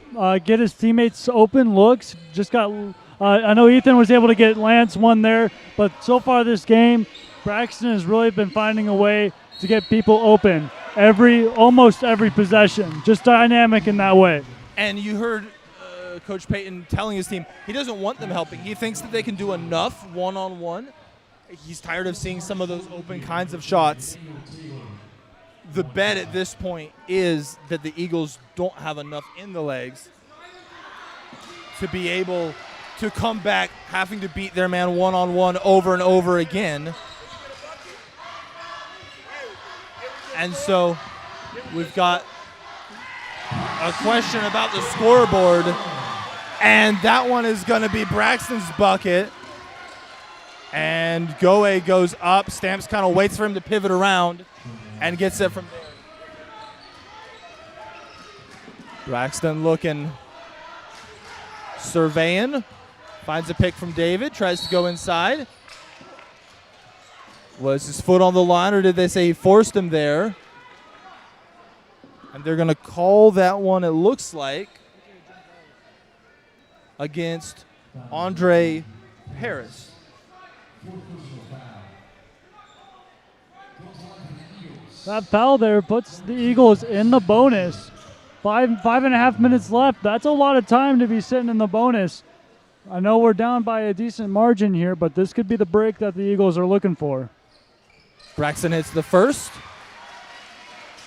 get his teammates open looks. Just got, I know Ethan was able to get Lance one there, but so far this game, Braxton has really been finding a way to get people open almost every possession. Just dynamic in that way. And you heard Coach Payton telling his team he doesn't want them helping. He thinks that they can do enough one-on-one. He's tired of seeing some of those open kinds of shots. The bet at this point is that the Eagles don't have enough in the legs to be able to come back having to beat their man one-on-one over and over again. And so we've got a question about the scoreboard, and that one is going to be Braxton's bucket. And Goe goes up. Stamps kind of waits for him to pivot around and gets it from there. Braxton looking, surveying, finds a pick from David, tries to go inside. Was his foot on the line, or did they say he forced him there? And they're going to call that one, it looks like, against Andre Harris. That foul there puts the Eagles in the bonus. 5.5 minutes left. That's a lot of time to be sitting in the bonus. I know we're down by a decent margin here, but this could be the break that the Eagles are looking for. Braxton hits the first.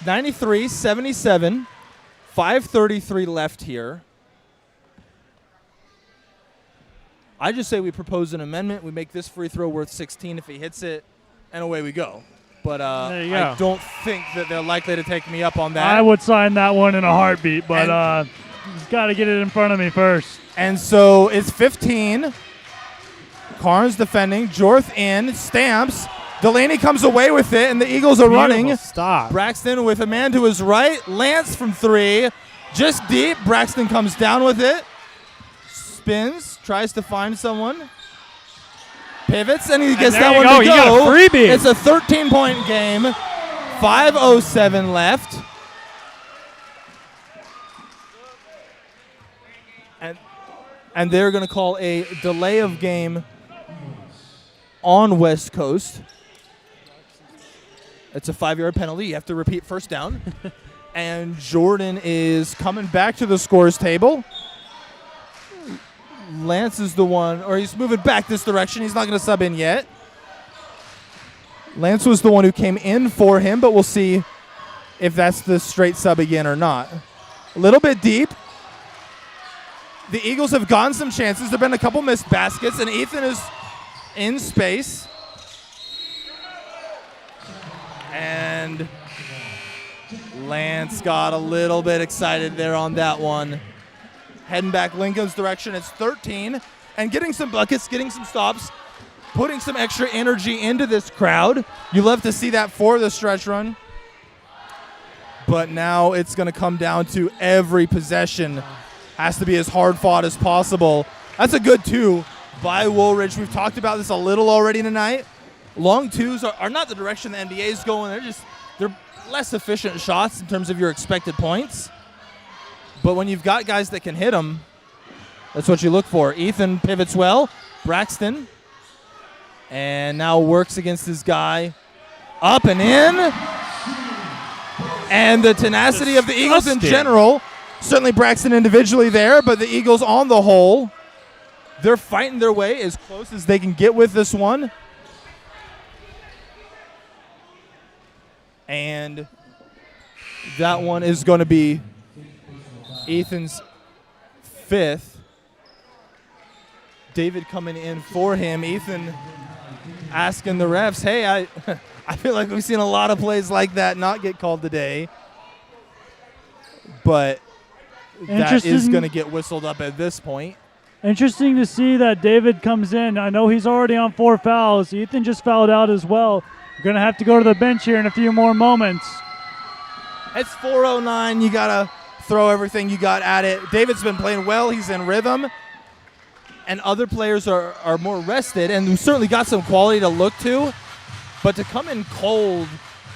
93-77. 5:33 left here. I just say we propose an amendment. We make this free throw worth 16 if he hits it, and away we go. But There you go. I don't think that they're likely to take me up on that. I would sign that one in a heartbeat, but he's got to get it in front of me first. And so it's 15. Carnes defending. Jorth in. Stamps. Delaney comes away with it, and the Eagles are running. Stop. Braxton with a man to his right. Lance from three. Just deep. Braxton comes down with it. Spins. Tries to find someone. Pivots, and he gets there that you one go. to You go. got a freebie. It's a 13-point game. 5:07 left. And they're going to call a delay of game on West Coast. It's a 5-yard penalty. You have to repeat first down. And Jordan is coming back to the scores table. Lance is the one, or he's moving back this direction. He's not going to sub in yet. Lance was the one who came in for him, but we'll see if that's the straight sub again or not. A little bit deep. The Eagles have gotten some chances. There have been a couple missed baskets, and Ethan is in space. And Lance got a little bit excited there on that one. Heading back Lincoln's direction. It's 13. And getting some buckets, getting some stops, putting some extra energy into this crowd. You love to see that for the stretch run. But now it's going to come down to every possession has to be as hard fought as possible. That's a good two by Woolridge. We've talked about this a little already tonight. Long twos are not the direction the NBA is going. They're less efficient shots in terms of your expected points. But when you've got guys that can hit them, that's what you look for. Ethan pivots well. Braxton. And now works against his guy. Up and in. And the tenacity of the Eagles in general. Certainly Braxton individually there, but the Eagles on the whole, they're fighting their way as close as they can get with this one. And that one is going to be Ethan's fifth. David coming in for him. Ethan asking the refs, hey, I feel like we've seen a lot of plays like that not get called today. But that is going to get whistled up at this point. Interesting to see that David comes in. I know he's already on 4 fouls. Ethan just fouled out as well. You're going to have to go to the bench here in a few more moments. It's 4:09. You got to throw everything you got at it. David's been playing well. He's in rhythm. And other players are more rested, and we've certainly got some quality to look to. But to come in cold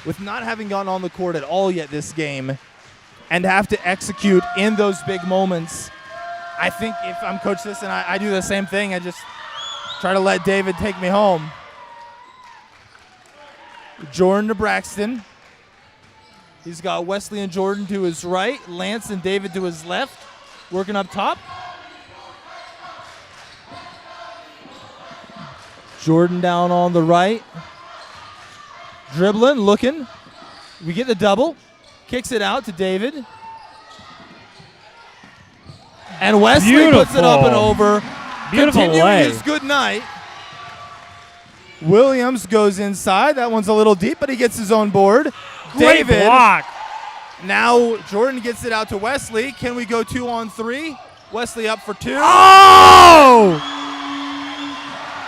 with not having gotten on the court at all yet this game and have to execute in those big moments, I think if I'm Coach Sisson, I do the same thing. I just try to let David take me home. Jordan to Braxton. He's got Wesley and Jordan to his right, Lance and David to his left, working up top. Jordan down on the right. Dribbling, looking. We get the double. Kicks it out to David. And Wesley puts it up and over. Beautiful Continuing lay. his good night. Williams goes inside. That one's a little deep, but he gets his own board. Great David. block. Now Jordan gets it out to Wesley. Can we go 2-on-3? Wesley up for 2. Oh!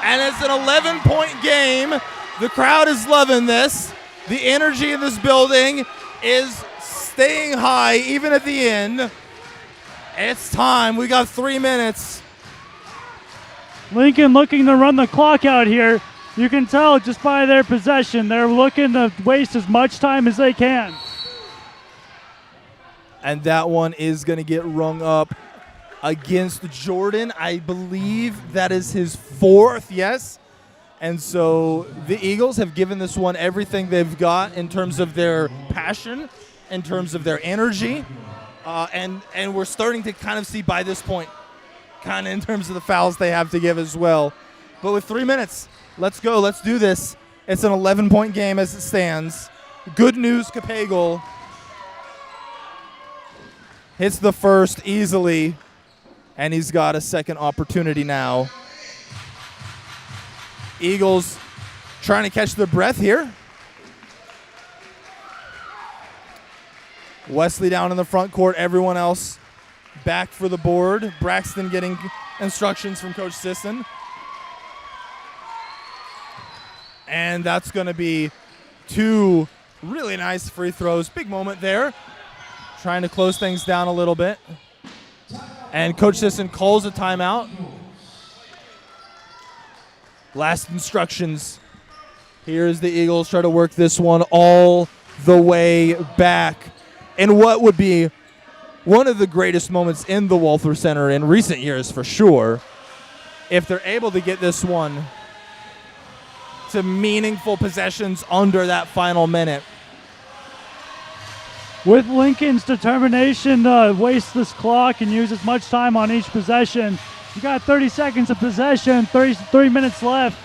And it's an 11-point game. The crowd is loving this. The energy in this building is staying high even at the end. It's time. We got 3 minutes. Lincoln looking to run the clock out here. You can tell just by their possession, they're looking to waste as much time as they can. And that one is going to get rung up against Jordan. I believe that is his 4th, yes. And so the Eagles have given this one everything they've got in terms of their passion, in terms of their energy. And we're starting to kind of see by this point, kind of in terms of the fouls they have to give as well. But with 3 minutes, let's go. Let's do this. It's an 11-point game as it stands. Good news, Capagel hits the first easily, and he's got a second opportunity now. Eagles trying to catch their breath here. Wesley down in the front court. Everyone else back for the board. Braxton getting instructions from Coach Sisson. And that's going to be 2 really nice free throws. Big moment there. Trying to close things down a little bit. And Coach Sisson calls a timeout. Last instructions. Here's the Eagles try to work this one all the way back. And what would be one of the greatest moments in the Walther Center in recent years for sure, if they're able to get this one to meaningful possessions under that final minute. With Lincoln's determination to waste this clock and use as much time on each possession, you got 30 seconds of possession, 3 minutes left.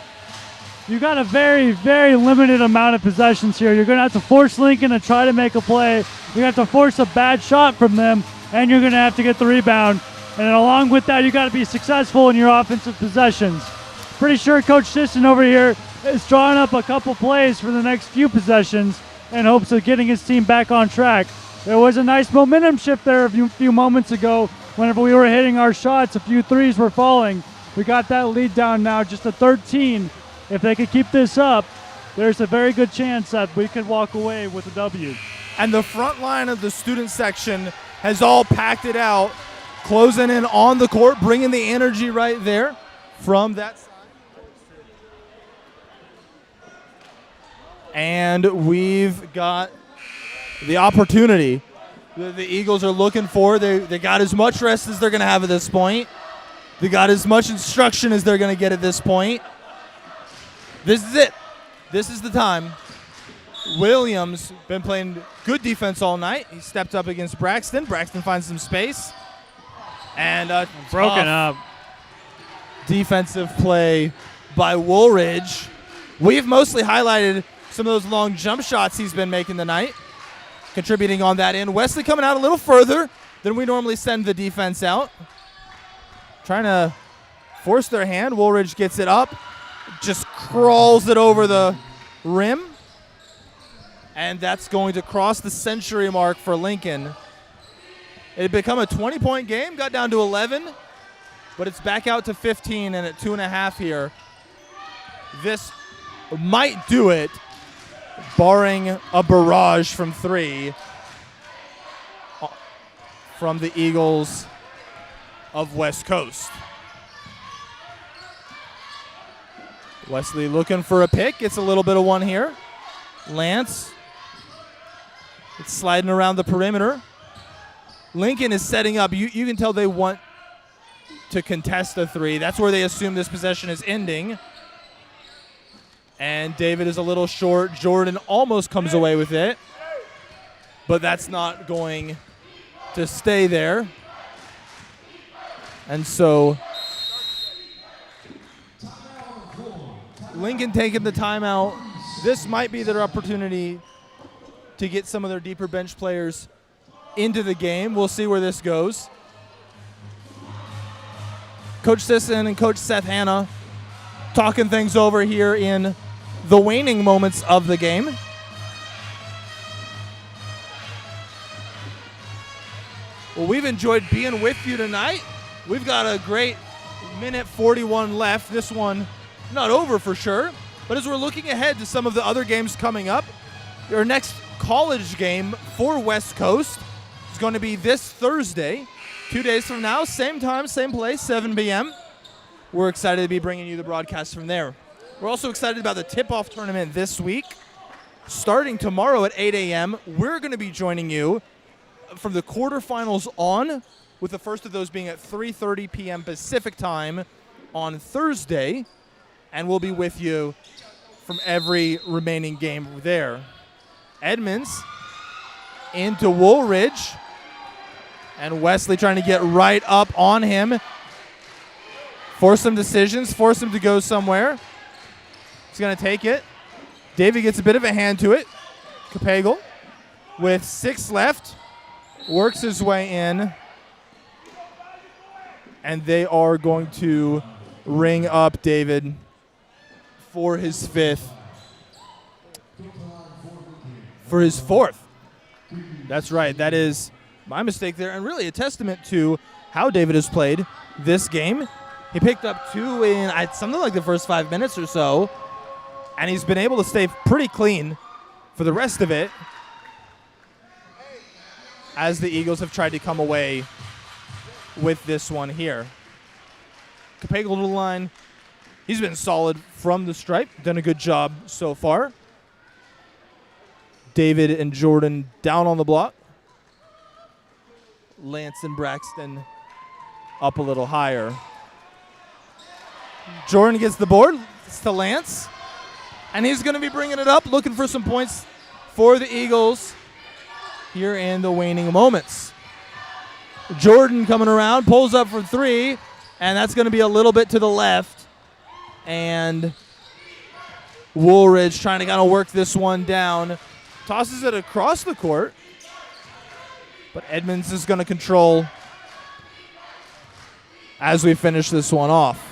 You got a very, very limited amount of possessions here. You're going to have to force Lincoln to try to make a play. You're going to have to force a bad shot from them, and you're going to have to get the rebound. And along with that, you got to be successful in your offensive possessions. Pretty sure Coach Sisson over here is drawing up a couple plays for the next few possessions in hopes of getting his team back on track. There was a nice momentum shift there a few moments ago. Whenever we were hitting our shots, a few threes were falling. We got that lead down now just to 13. If they could keep this up, there's a very good chance that we could walk away with a W. and the front line of the student section has all packed it out, closing in on the court, bringing the energy right there from that side. And we've got the opportunity that the Eagles are looking for. They got as much rest as they're going to have at this point. They got as much instruction as they're going to get at this point. This is it. This is the time. Williams been playing good defense all night. He stepped up against Braxton. Braxton finds some space. And Broken up. Defensive play by Woolridge. We've mostly highlighted some of those long jump shots he's been making tonight, contributing on that end. Wesley coming out a little further than we normally send the defense out. Trying to force their hand. Woolridge gets it up, just crawls it over the rim. And that's going to cross the century mark for Lincoln. It had become a 20-point game, got down to 11, but it's back out to 15 and at 2.5 here. This might do it, barring a barrage from 3 from the Eagles of West Coast. Wesley looking for a pick, gets a little bit of one here. Lance, it's sliding around the perimeter. Lincoln is setting up. You can tell they want to contest a 3. That's where they assume this possession is ending. And David is a little short. Jordan almost comes away with it, but that's not going to stay there. And so Lincoln taking the timeout. This might be their opportunity to get some of their deeper bench players into the game. We'll see where this goes. Coach Sisson and Coach Seth Hanna talking things over here in the waning moments of the game. Well, we've enjoyed being with you tonight. We've got a great minute 41 left. This one not over for sure, but as we're looking ahead to some of the other games coming up, our next college game for West Coast is going to be this Thursday, 2 days from now, same time, same place, 7 p.m. We're excited to be bringing you the broadcast from there. We're also excited about the tip-off tournament this week. Starting tomorrow at 8 a.m., we're going to be joining you from the quarterfinals on, with the first of those being at 3:30 p.m. Pacific time on Thursday, and we'll be with you from every remaining game there. Edmonds into Woolridge, and Wesley trying to get right up on him. Force some decisions, force him to go somewhere. He's going to take it. David gets a bit of a hand to it. Capagel with 6 left, works his way in, and they are going to ring up David for his 5th. For his 4th. That's right. That is my mistake there, and really a testament to how David has played this game. He picked up 2 in something like the first 5 minutes or so, and he's been able to stay pretty clean for the rest of it as the Eagles have tried to come away with this one here. Capagel to the line. He's been solid from the stripe. Done a good job so far. David and Jordan down on the block. Lance and Braxton up a little higher. Jordan gets the board. It's to Lance. And he's going to be bringing it up, looking for some points for the Eagles here in the waning moments. Jordan coming around, pulls up for 3, and that's going to be a little bit to the left. And Woolridge trying to kind of work this one down. Tosses it across the court. But Edmonds is going to control as we finish this one off.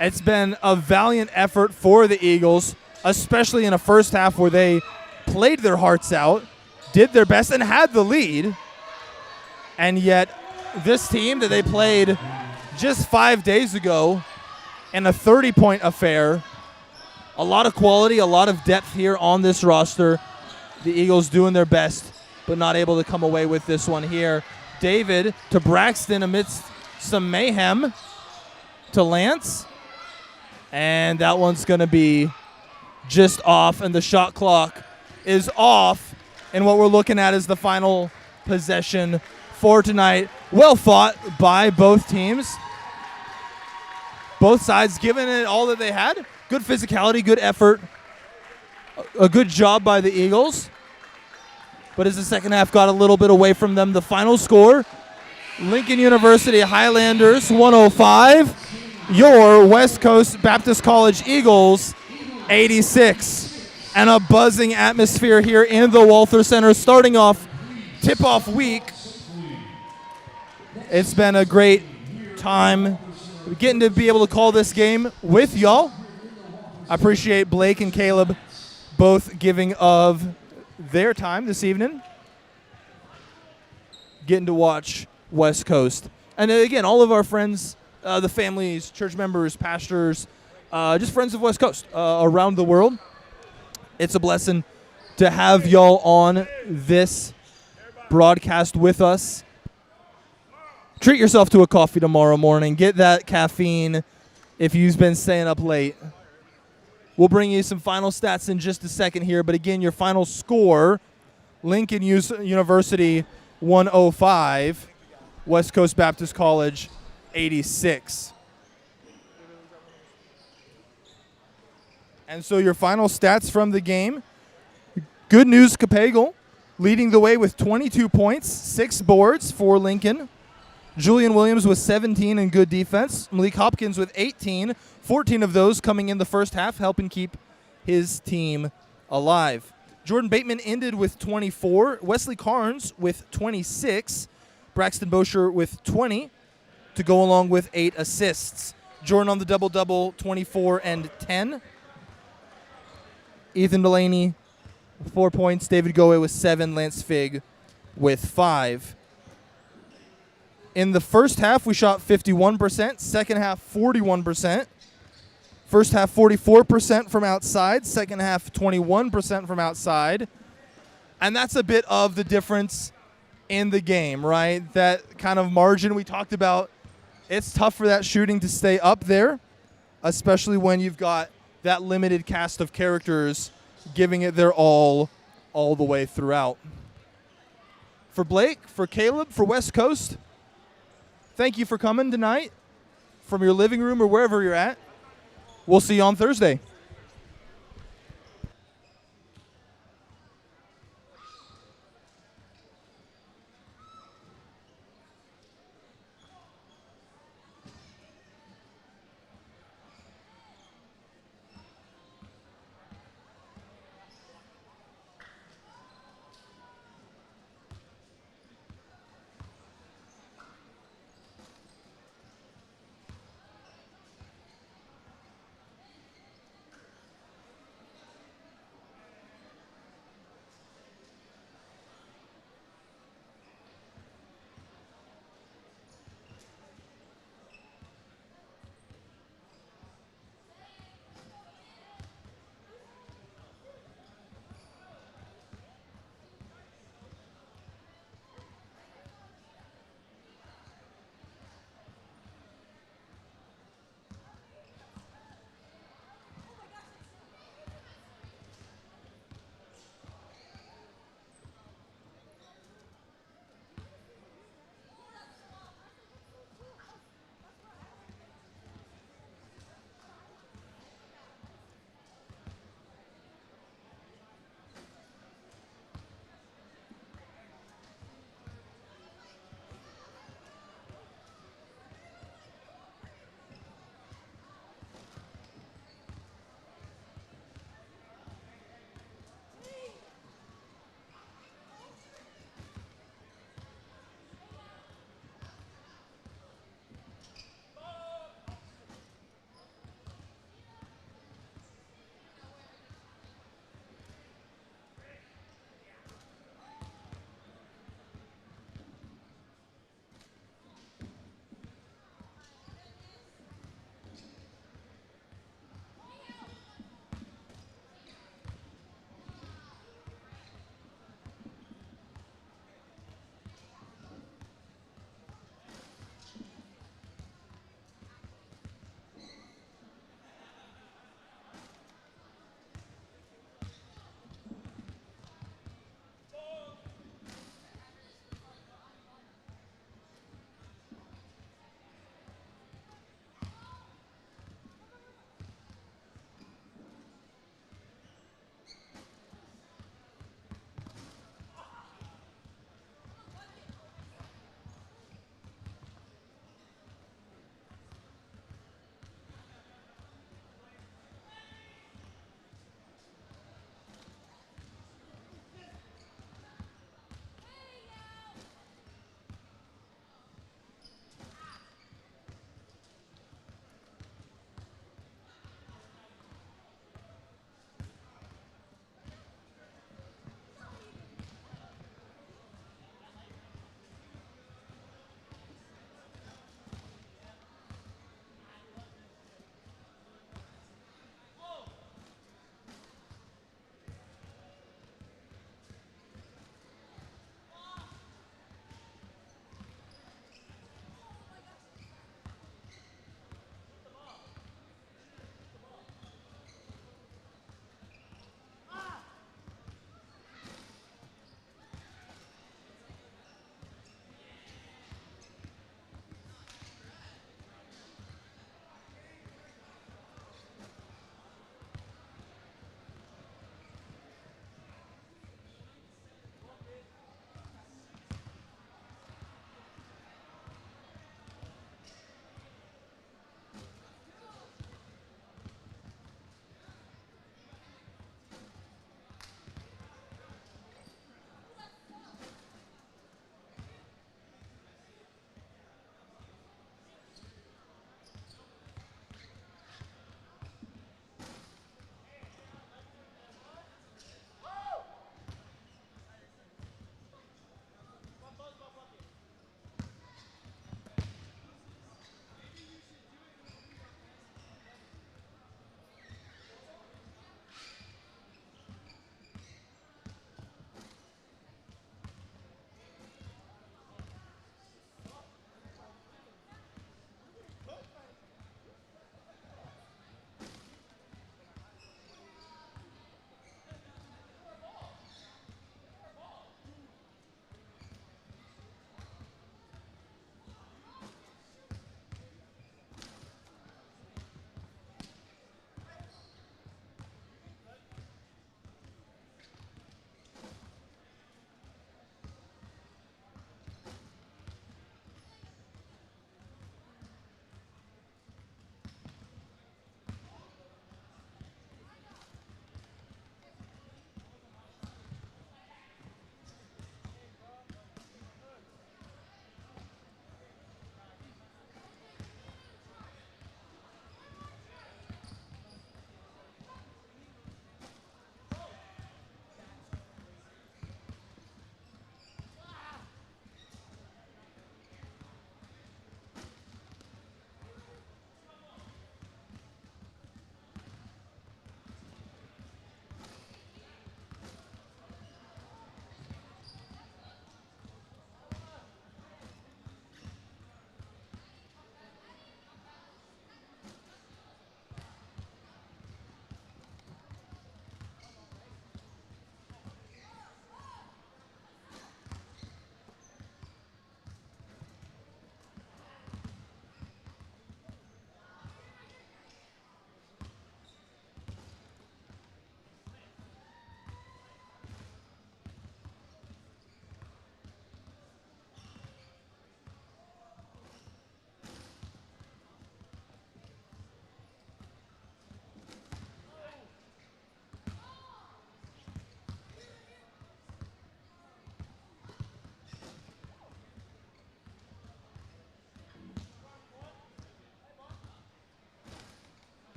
It's been a valiant effort for the Eagles, especially in a first half where they played their hearts out, did their best, and had the lead. And yet this team that they played just 5 days ago in a 30-point affair A lot of quality, a lot of depth here on this roster. The Eagles doing their best, but not able to come away with this one here. David to Braxton amidst some mayhem to Lance. And that one's going to be just off, and the shot clock is off. And what we're looking at is the final possession for tonight. Well fought by both teams. Both sides giving it all that they had. Good physicality, good effort. A good job by the Eagles. But as the second half got a little bit away from them, the final score, Lincoln University Highlanders 105, your West Coast Baptist College Eagles 86. And a buzzing atmosphere here in the Walther Center starting off tip-off week. It's been a great time getting to be able to call this game with y'all. I appreciate Blake and Caleb both giving of their time this evening, getting to watch West Coast. And again, all of our friends, the families, church members, pastors, just friends of West Coast around the world. It's a blessing to have y'all on this broadcast with us. Treat yourself to a coffee tomorrow morning. Get that caffeine if you've been staying up late. We'll bring you some final stats in just a second here. But again, your final score, Lincoln University 105, West Coast Baptist College 86. And so your final stats from the game, Good News Capagal leading the way with 22 points, 6 boards for Lincoln. Julian Williams with 17 in good defense. Malik Hopkins with 18, 14 of those coming in the first half, helping keep his team alive. Jordan Bateman ended with 24. Wesley Carnes with 26. Braxton Bosher with 20 to go along with 8 assists. Jordan on the double-double, 24 and 10. Ethan Delaney, 4 points. David Goe with 7. Lance Figg with 5. In the first half, we shot 51%. Second half, 41%. First half, 44% from outside. Second half, 21% from outside. And that's a bit of the difference in the game, right? That kind of margin we talked about. It's tough for that shooting to stay up there, especially when you've got that limited cast of characters giving it their all the way throughout. For Blake, for Caleb, for West Coast, thank you for coming tonight from your living room or wherever you're at. We'll see you on Thursday.